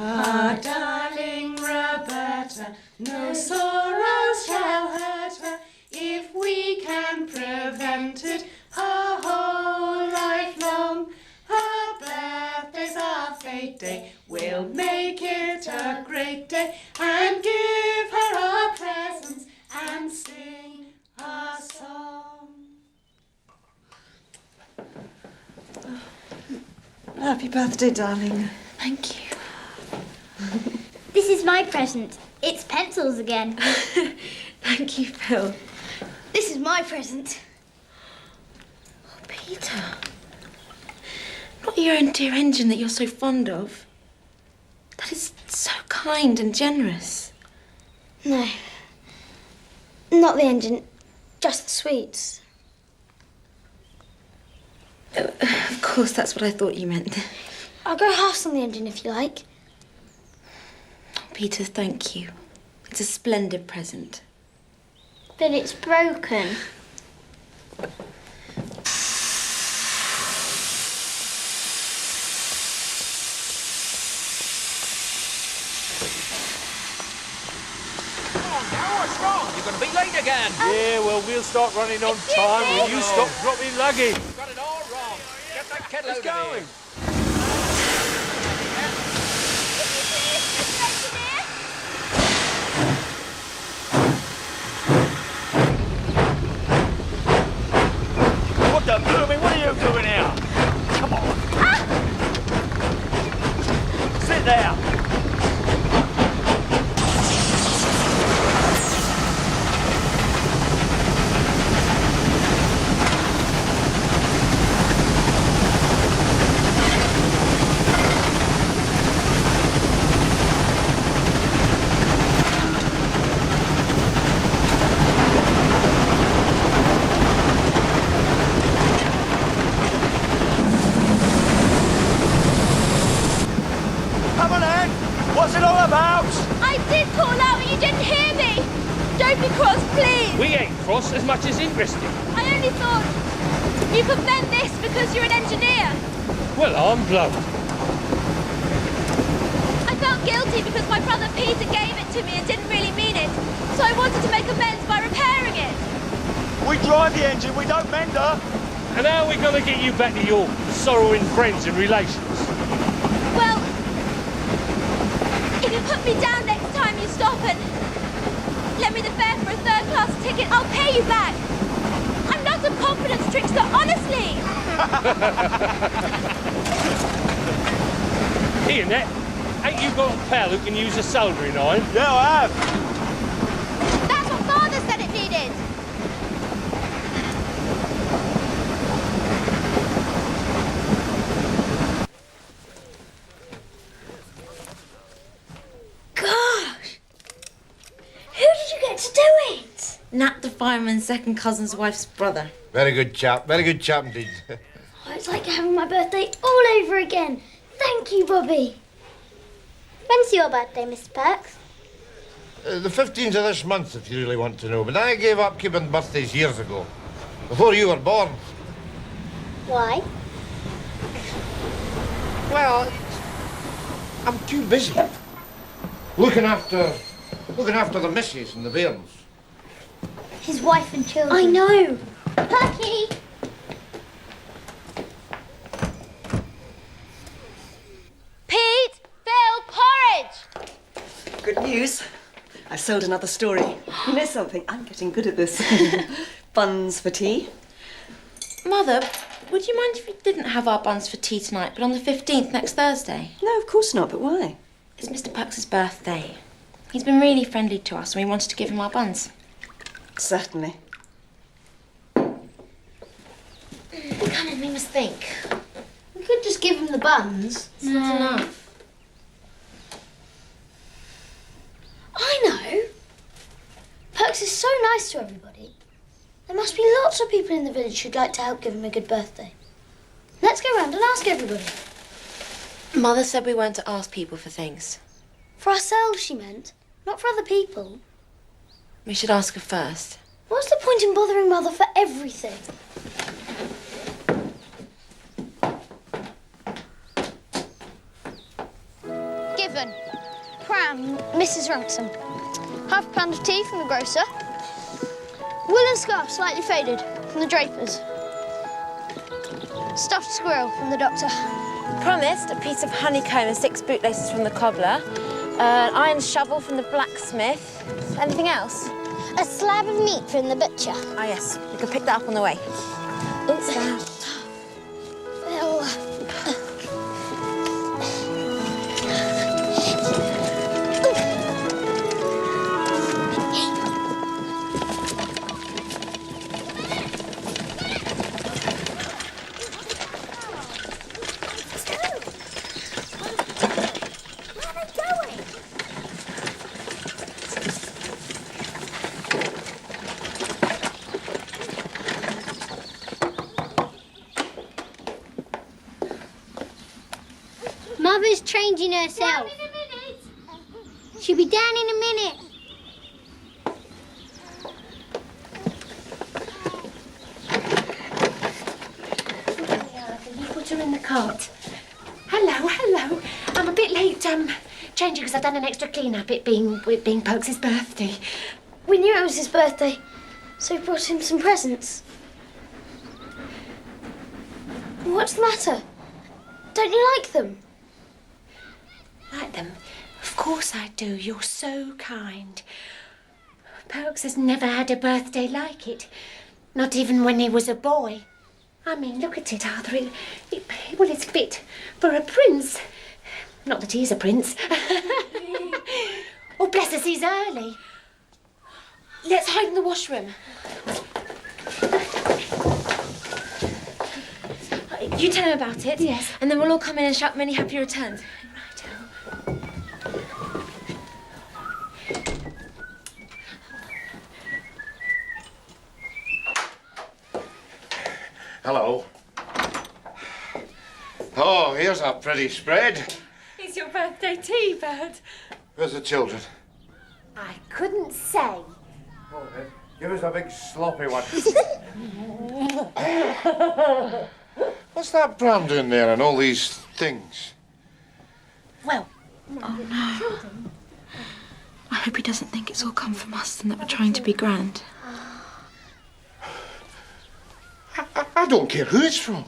Ah, darling Roberta, no sorrows shall hurt her if we can prevent it her whole life long. Her birthday's our fate day, we'll make it a great day and give her our presents and sing our song. Happy birthday, darling. Thank you. This is my present. It's pencils again. Thank you, Phil. This is my present. Oh, Peter. Not your own dear engine that you're so fond of. That is so kind and generous. No. Not the engine, just the sweets. Of course, that's what I thought you meant. I'll go halves on the engine if you like. Peter, thank you. It's a splendid present. But it's broken. What's wrong? You're going to be late again. Yeah, well, we'll start running on time when you stop dropping luggage. You've got it all wrong. Get that kettle It's over going. here. What the blooming, what are you doing here? Come on. Sit there. Come on, Anne. What's it all about? I did call out, but you didn't hear me. Don't be cross, please. We ain't cross as much as interested. I only thought you could mend this because you're an engineer. Well, I'm blowed. I felt guilty because my brother Peter gave it to me and didn't really mean it. So I wanted to make amends by repairing it. We drive the engine, we don't mend her. And how are we going to get you back to your sorrowing friends and relations? Well, if you put me down next time you stop and let me the fare for a third-class ticket, I'll pay you back. I'm not a confidence trickster, honestly. Here, Nat, ain't you got a pal who can use a soldering iron? Yeah, I have. That's what Father said it needed. Gosh! Who did you Nat the fireman's second cousin's wife's brother. Very good chap indeed. Oh, it's like having my birthday all over again. Thank you, Bobbie. When's your birthday, Mr. Perks? The 15th of this month, if you really want to know. But I gave up keeping birthdays years ago, before you were born. Why? Well, I'm too busy. Looking after the missus and the bairns. His wife and children. I know. Perky! Pete! Phil! Porridge! Good news. I sold another story. You know something? I'm getting good at this. Buns for tea. Mother, would you mind if we didn't have our buns for tea tonight, but on the 15th, next Thursday? No, of course not, but why? It's Mr. Perks's birthday. He's been really friendly to us and we wanted to give him our buns. Certainly. Come on, we must think. We could just give him the buns. It's not enough. I know. Perks is so nice to everybody. There must be lots of people in the village who'd like to help give him a good birthday. Let's go round and ask everybody. Mother said we weren't to ask people for things. For ourselves, she meant. Not for other people. We should ask her first. What's the point in bothering Mother for everything? Given. Pram, Mrs. Ransom. Half a pound of tea from the grocer. Woolen scarf, slightly faded, from the draper's. Stuffed squirrel from the doctor. Promised a piece of honeycomb and 6 bootlaces from the cobbler. An iron shovel from the blacksmith. Anything else? A slab of meat from the butcher. Ah, yes. We can pick that up on the way. Oops. Mother's changing herself. She'll be down in a minute. You put her in the cart. Hello. I'm a bit late, changing because I've done an extra clean-up, it being Perks's birthday. We knew it was his birthday, so we brought him some presents. What's the matter? Don't you like them? Like them? Of course I do. You're so kind. Perks has never had a birthday like it. Not even when he was a boy. I mean, look at it, Arthur. Well, it's fit for a prince. Not that he's a prince. Oh, bless us, he's early. Let's hide in the washroom. You tell him about it. Yes. And then we'll all come in and shout many happy returns. Hello. Oh, here's a pretty spread. It's your birthday tea, Bird. Where's the children? I couldn't say. Oh, give us a big sloppy one. What's that Bram doing there and all these things? Well, Oh, no. I hope he doesn't think it's all come from us and that we're trying to be grand. I don't care who it's from.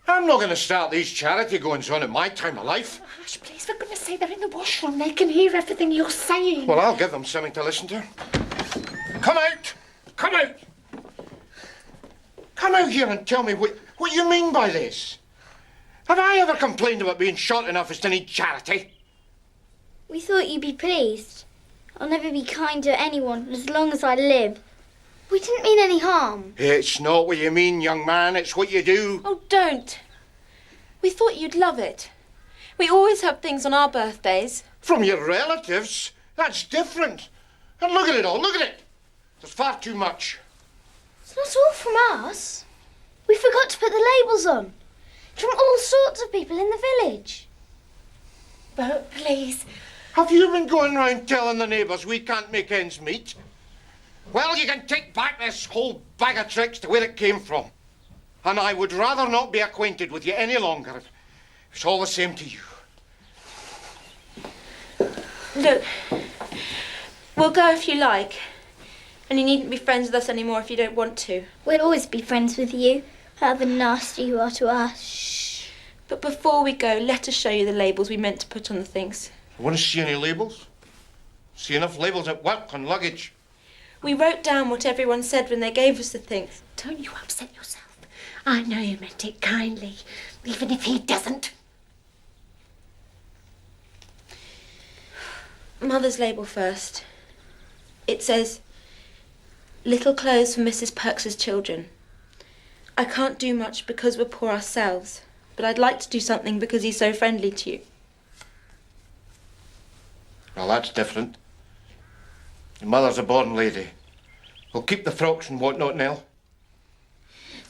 I'm not going to start these charity goings on at my time of life. Hush, please, for goodness sake, they're in the washroom. They can hear everything you're saying. Well, I'll give them something to listen to. Come out! Come out! Come out here and tell me what you mean by this. Have I ever complained about being short enough as to need charity? We thought you'd be pleased. I'll never be kind to anyone as long as I live. We didn't mean any harm. It's not what you mean, young man. It's what you do. Oh, don't. We thought you'd love it. We always have things on our birthdays. From your relatives? That's different. And look at it all. Look at it. There's far too much. It's not all from us. We forgot to put the labels on. From all sorts of people in the village. But please. Have you been going round telling the neighbours we can't make ends meet? Well, you can take back this whole bag of tricks to where it came from. And I would rather not be acquainted with you any longer. If it's all the same to you. Look, we'll go if you like. And you needn't be friends with us anymore if you don't want to. We'll always be friends with you, however nasty you are to us. Shh. But before we go, let us show you the labels we meant to put on the things. I want to see any labels. See enough labels at work on luggage. We wrote down what everyone said when they gave us the things. Don't you upset yourself. I know you meant it kindly, even if he doesn't. Mother's label first. It says, "Little clothes for Mrs. Perks's children. I can't do much because we're poor ourselves, but I'd like to do something because he's so friendly to you." Well, that's different. Your mother's a born lady. We'll keep the frocks and whatnot, Nell.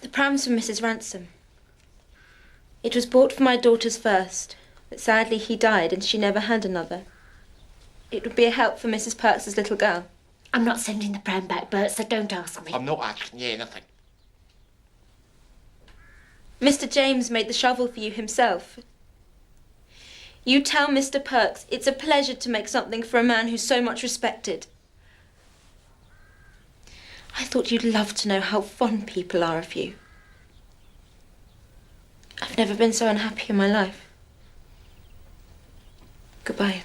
The pram's from Mrs. Ransom. It was bought for my daughter's first, but sadly he died and she never had another. It would be a help for Mrs. Perks's little girl. I'm not sending the pram back, Bert, so don't ask me. I'm not asking you anything. Mr. James made the shovel for you himself. You tell Mr. Perks it's a pleasure to make something for a man who's so much respected. I thought you'd love to know how fond people are of you. I've never been so unhappy in my life. Goodbye.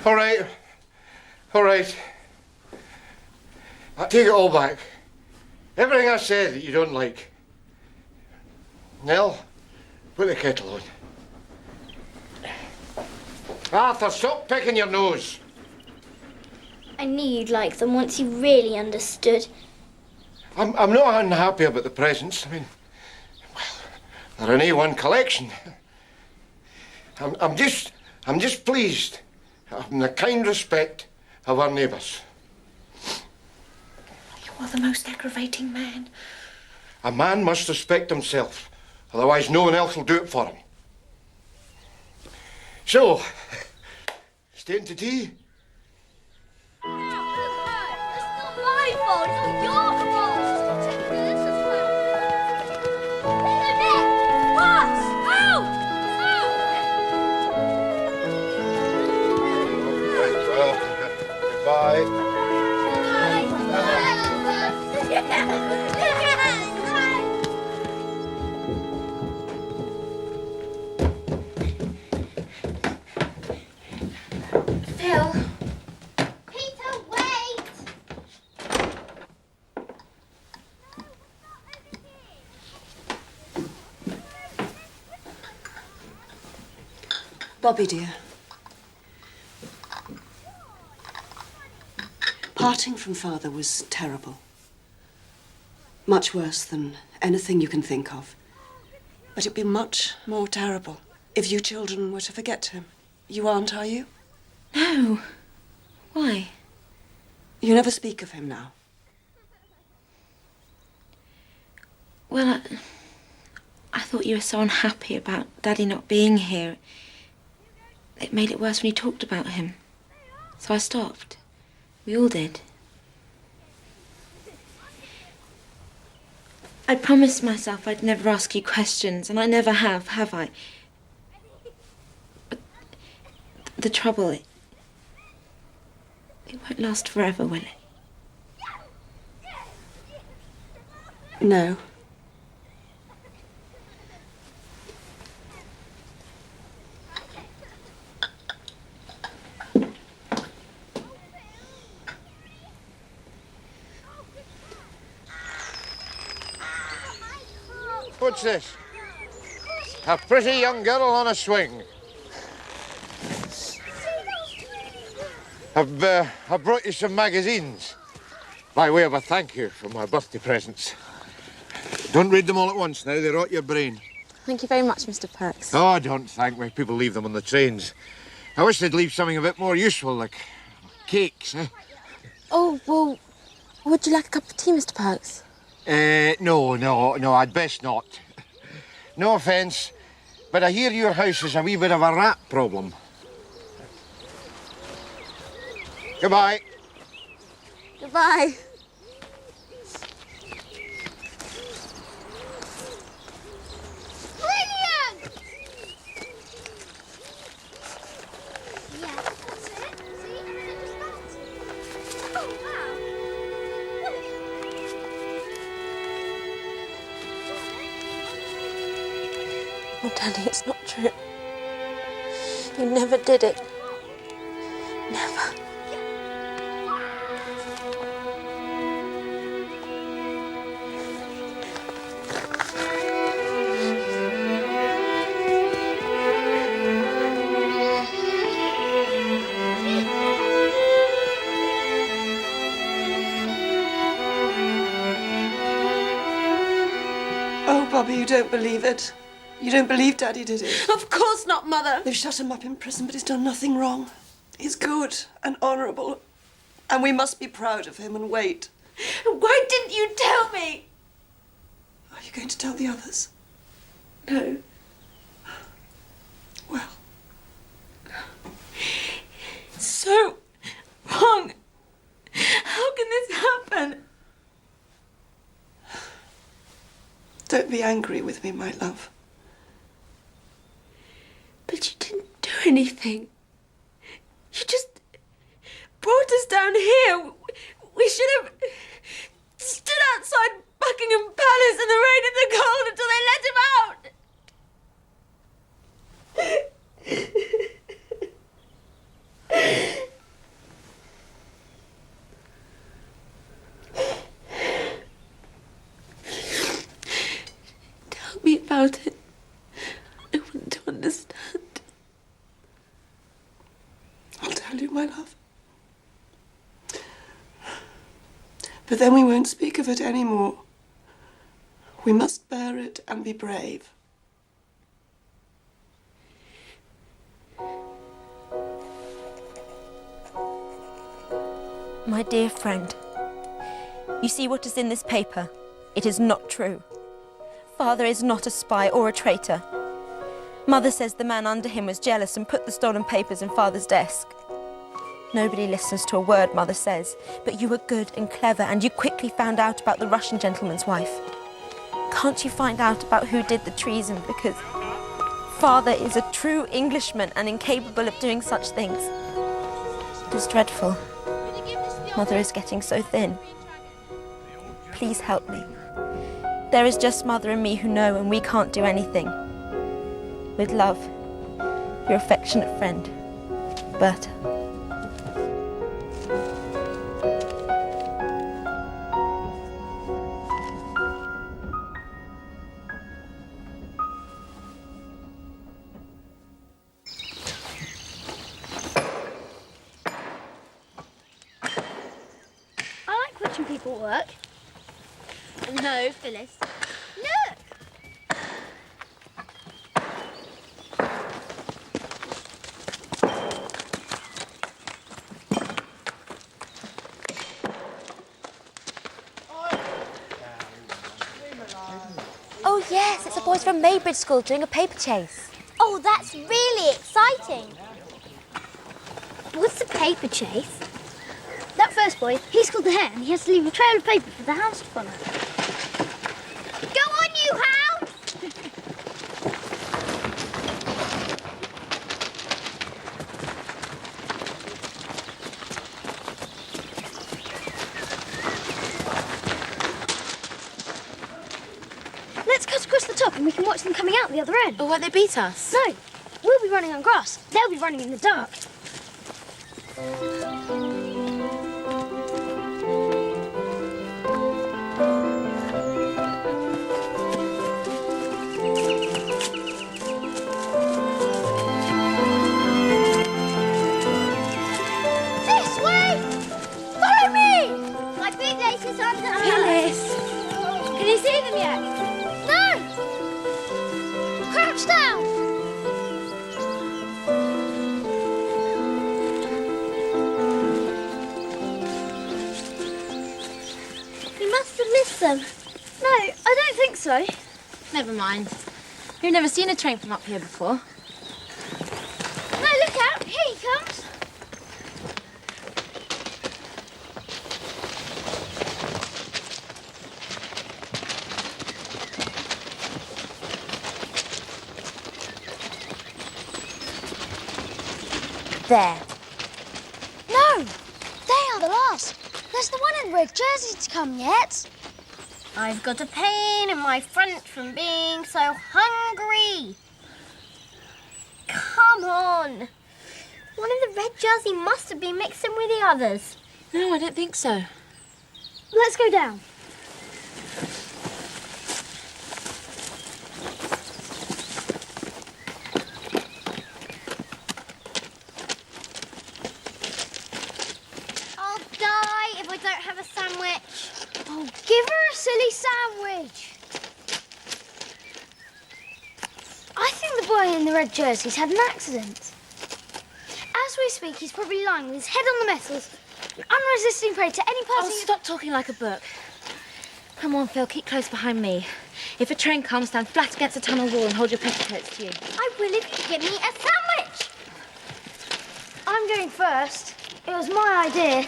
All right. All right. I take it all back. Everything I said that you don't like. Nell, put the kettle on. Arthur, stop picking your nose. I knew you'd like them once you really understood. I'm not unhappy about the presents. I mean, well, they're an A1 collection. I'm just pleased in the kind respect of our neighbours. You are the most aggravating man. A man must respect himself, otherwise no one else will do it for him. So, staying to tea? It's not my fault, it's your fault. This as well. What? Out! Right, well, goodbye. Phil. Peter, wait! Bobbie, dear. Parting from Father was terrible. Much worse than anything you can think of. But it'd be much more terrible if you children were to forget him. You aren't, are you? No. Why? You never speak of him now. Well, I thought you were so unhappy about Daddy not being here. It made it worse when you talked about him. So I stopped. We all did. I promised myself I'd never ask you questions, and I never have I? But the trouble, it won't last forever, will it? No. What's this? A pretty young girl on a swing. I've brought you some magazines by way of a thank you for my birthday presents. Don't read them all at once now, they rot your brain. Thank you very much, Mr. Perks. Oh, don't thank me. People leave them on the trains. I wish they'd leave something a bit more useful, like cakes, eh? Oh, well, would you like a cup of tea, Mr. Perks? No, I'd best not. No offence, but I hear your house is a wee bit of a rat problem. Goodbye. Goodbye. Oh, Daddy, it's not true. You never did it. Never. Oh, Bobbie, you don't believe it. You don't believe Daddy did it? Of course not, Mother. They've shut him up in prison, but he's done nothing wrong. He's good and honourable, and we must be proud of him and wait. Why didn't you tell me? Are you going to tell the others? No. Well. So wrong. How can this happen? Don't be angry with me, my love. But you didn't do anything. You just brought us down here. We should have stood outside Buckingham Palace in the rain and the cold until they let him out. Tell me about it. I want to understand. I'll tell you, my love. But then we won't speak of it anymore. We must bear it and be brave. My dear friend, you see what is in this paper? It is not true. Father is not a spy or a traitor. Mother says the man under him was jealous and put the stolen papers in Father's desk. Nobody listens to a word Mother says, but you were good and clever and you quickly found out about the Russian gentleman's wife. Can't you find out about who did the treason? Because Father is a true Englishman and incapable of doing such things. It is dreadful. Mother is getting so thin. Please help me. There is just Mother and me who know, and we can't do anything. With love, your affectionate friend, Berta. I like watching people work. No, Phyllis. Look! Oh yes, it's the boys from Maybridge School doing a paper chase. Oh, that's really exciting. What's the paper chase? That first boy, he's called the hare, and he has to leave a trail of paper for the hounds to follow. Go on, you hounds! Let's cut across the top and we can watch them coming out the other end. Or won't they beat us? No, we'll be running on grass. They'll be running in the dark. This way! Follow me! My bootlace is under her. Phyllis! Can you see them yet? No! of them. No, I don't think so. Never mind. You've never seen a train from up here before. No, look out! Here he comes! There. No! They are the last. There's the one in red jersey to come yet. I've got a pain in my front from being so hungry. Come on. One in the red jersey must have been mixed in with the others. No, I don't think so. Let's go down. I'll die if I don't have a sandwich. Oh, give her a silly sandwich. I think the boy in the red jersey's had an accident. As we speak, he's probably lying with his head on the metals, an unresisting prey to any person. Oh, stop talking like a book. Come on, Phil, keep close behind me. If a train comes, stand flat against the tunnel wall and hold your petticoats to you. I will if you give me a sandwich. I'm going first. It was my idea.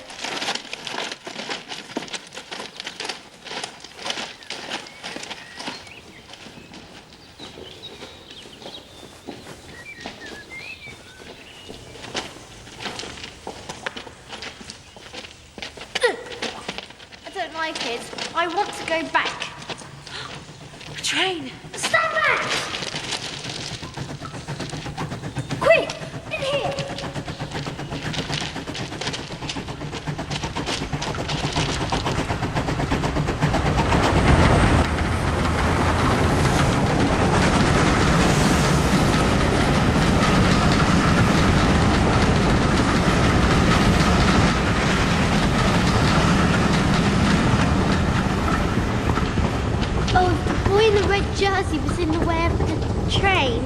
I want to go back. A train! Stand back! Quick! In here! Jersey was in the way of the train.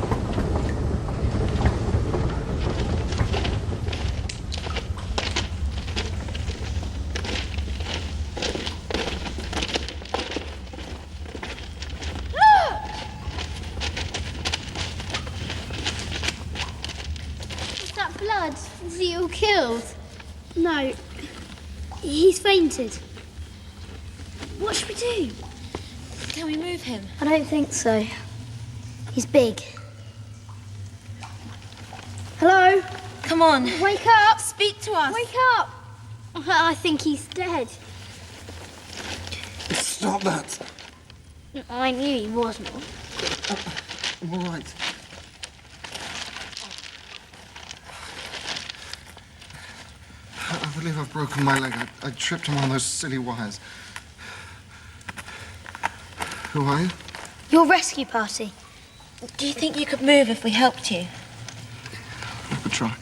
Look! Is that blood? Is he all killed? No. He's fainted. What should we do? Can we move him? I don't think so. He's big. Hello? Come on. Wake up! Speak to us. Wake up! I think he's dead. Stop that. I knew he wasn't. I'm all right. I believe I've broken my leg. I tripped on one of those silly wires. Who are you? Your rescue party. Do you think you could move if we helped you? I could try.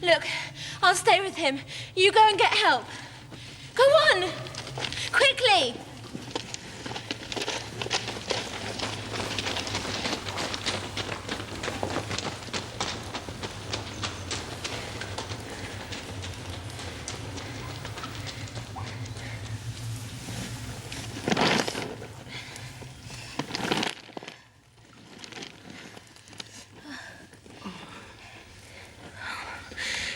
Look, I'll stay with him. You go and get help. Go on! Quickly!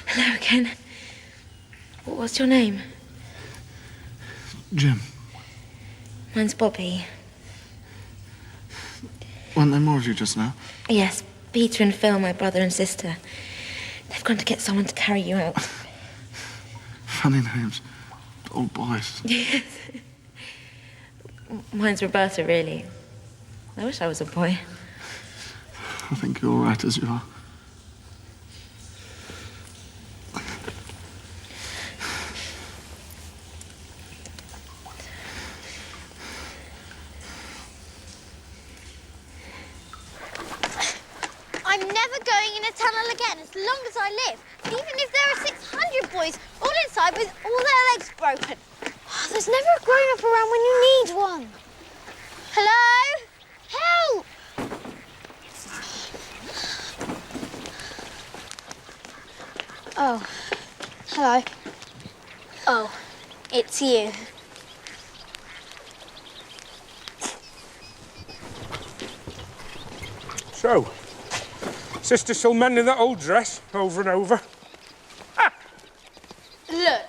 Hello again. What's your name? Jim. Mine's Bobbie. Weren't there more of you just now? Yes, Peter and Phil, my brother and sister. They've gone to get someone to carry you out. Funny names. Old boys. Yes. Mine's Roberta, really. I wish I was a boy. I think you're all right as you are. I'm never going in a tunnel again as long as I live, even if there are 600 boys all inside with all their legs broken. Oh, there's never a grown-up around when you need one. Hello? Help! Oh, it's you. So, sister still mending that old dress over and over? Look.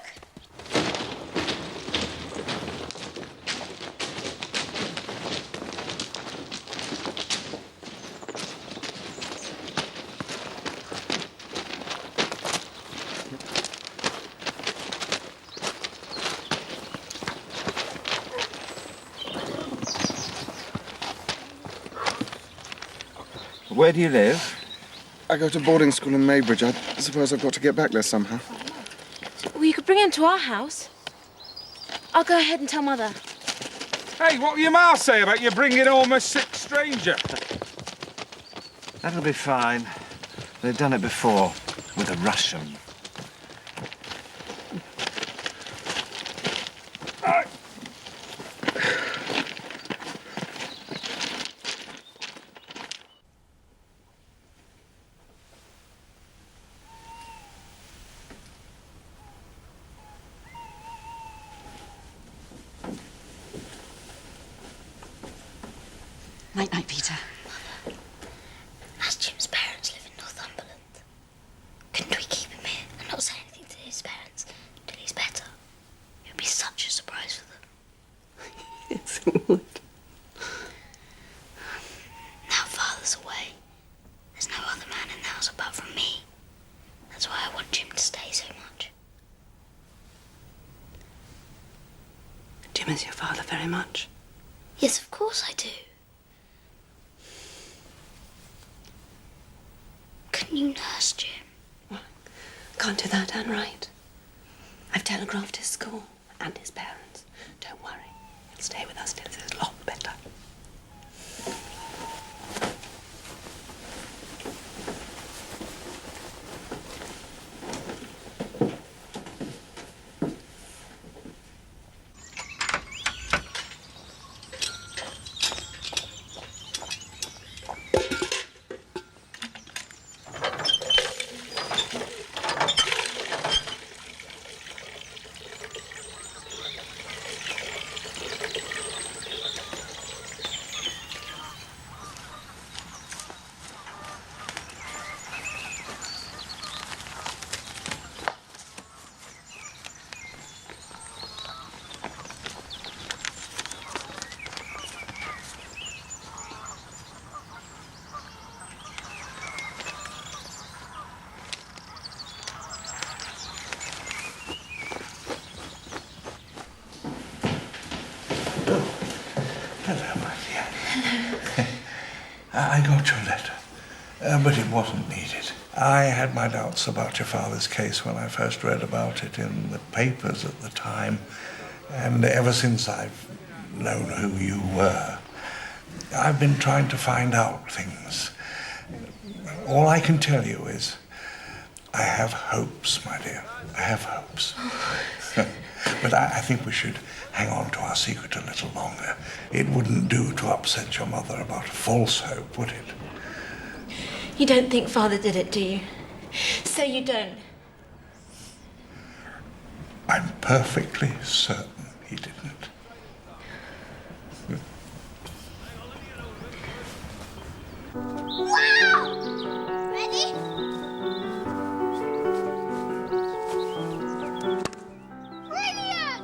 Where do you live? I go to boarding school in Maybridge. I suppose I've got to get back there somehow. Well, you could bring him to our house. I'll go ahead and tell Mother. Hey, what will your ma say about you bringing home a sick stranger? That'll be fine. They've done it before with a Russian. Night-night, Peter. As Jim's parents live in Northumberland, couldn't we keep him here and not say anything to his parents till he's better? It would be such a surprise for them. Yes, it would. Now Father's away. There's no other man in the house apart from me. That's why I want Jim to stay so much. Do you miss your father very much? Yes, of course I do. Couldn't you nurse Jim? Can't do that, Anne, right? I've telegraphed his school and his parents. Don't worry. He'll stay with us till it's a lot better. Hello, my dear. Hello. I got your letter, but it wasn't needed. I had my doubts about your father's case when I first read about it in the papers at the time, and ever since I've known who you were, I've been trying to find out things. All I can tell you is I have hopes, my dear. I have hopes. But I think we should hang on to our secret a little longer. It wouldn't do to upset your mother about a false hope, would it? You don't think Father did it, do you? So you don't? I'm perfectly certain he didn't. Wow! Ready? Brilliant!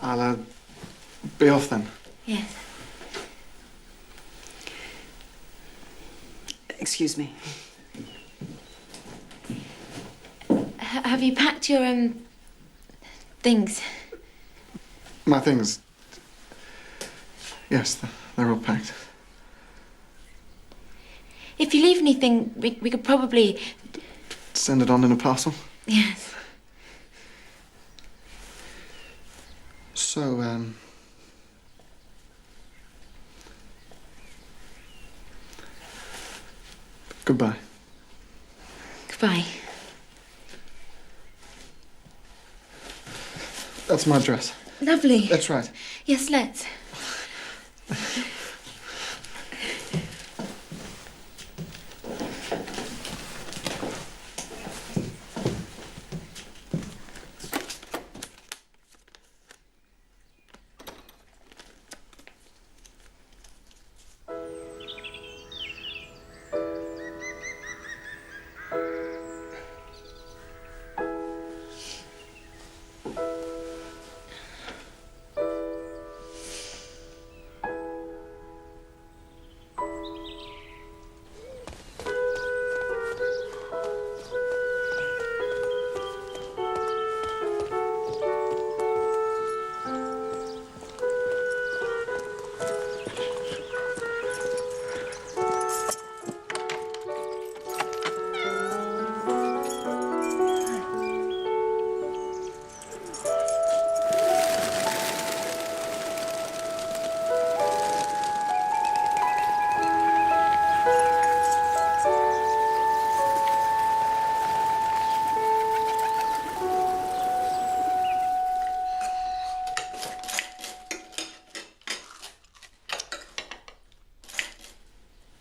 I'll be off then. Yes. Excuse Excuse me. Have you packed your, things? My things. Yes, they're all packed. If you leave anything, we could probably... Send it on in a parcel? Yes. So, goodbye. Goodbye. That's my dress. Lovely. That's right. Yes, let's.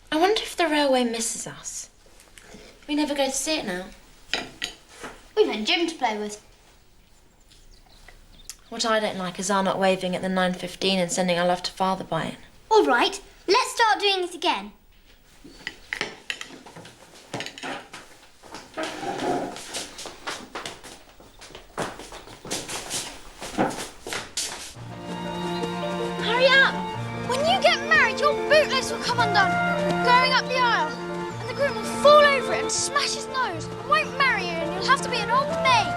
I wonder if the railway misses us. We never go to see it now. We've had Jim to play with. What I don't like is our not waving at the 9:15 and sending our love to father by it. All right, let's start doing it again. Hurry up! When you get married, your bootlace will come undone, going up the aisle, and the groom will fall over it and smash his nose, and won't marry you, and you'll have to be an old maid.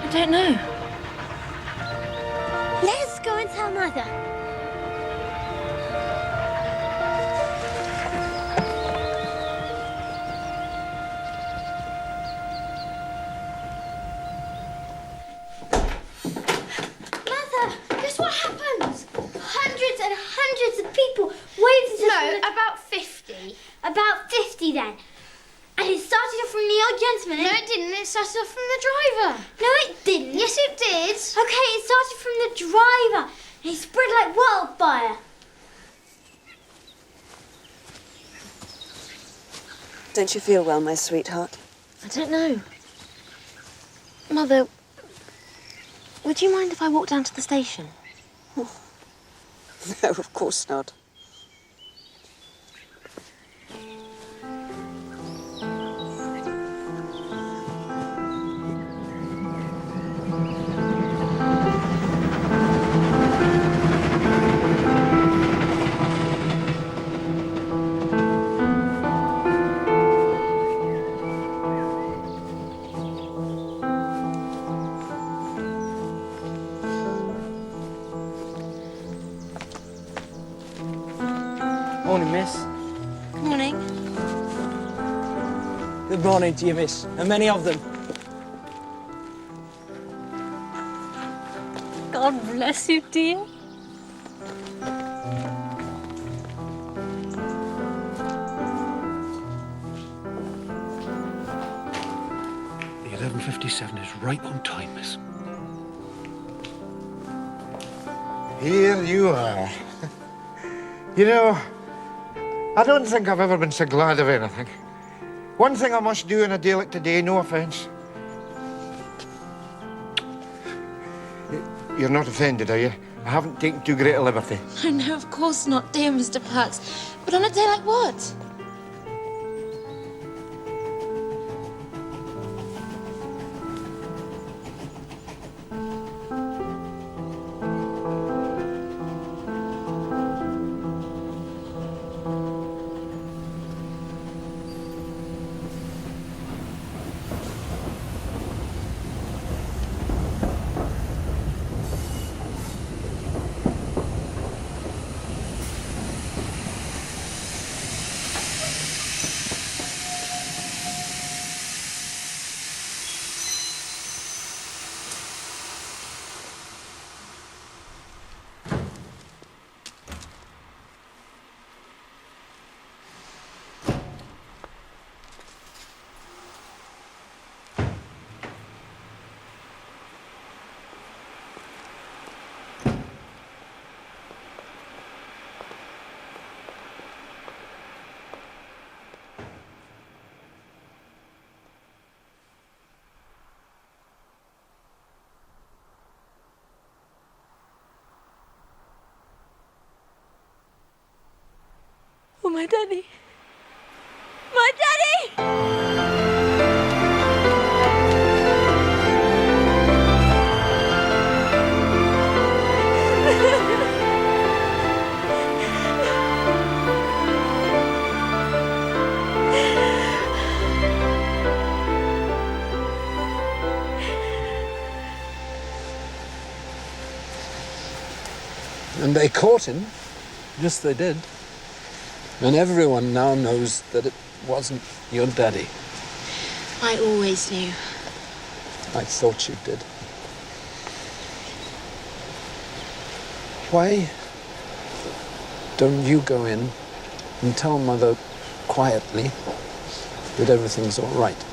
I don't know. Let's go and tell Mother. Mother, guess what happens? Hundreds and hundreds of people waved at us. No, about 50. About 50 then. And it started off from the old gentleman. No, it didn't. It started off from the driver. No, it didn't. Yes, it did. Okay, it started from the driver. And it spread like wildfire. Don't you feel well, my sweetheart? I don't know. Mother, would you mind if I walked down to the station? No, of course not. Morning, miss. Good morning. Good morning to you, miss, and many of them. God bless you, dear. The 11:57 is right on time, miss. Here you are. You know, I don't think I've ever been so glad of anything. One thing I must do in a day like today, no offence. You're not offended, are you? I haven't taken too great a liberty. Oh, no, of course not, dear Mr. Perks. But on a day like what? Oh, my daddy. My daddy! And they caught him. Yes, they did. And everyone now knows that it wasn't your daddy. I always knew. I thought you did. Why don't you go in and tell Mother quietly that everything's all right?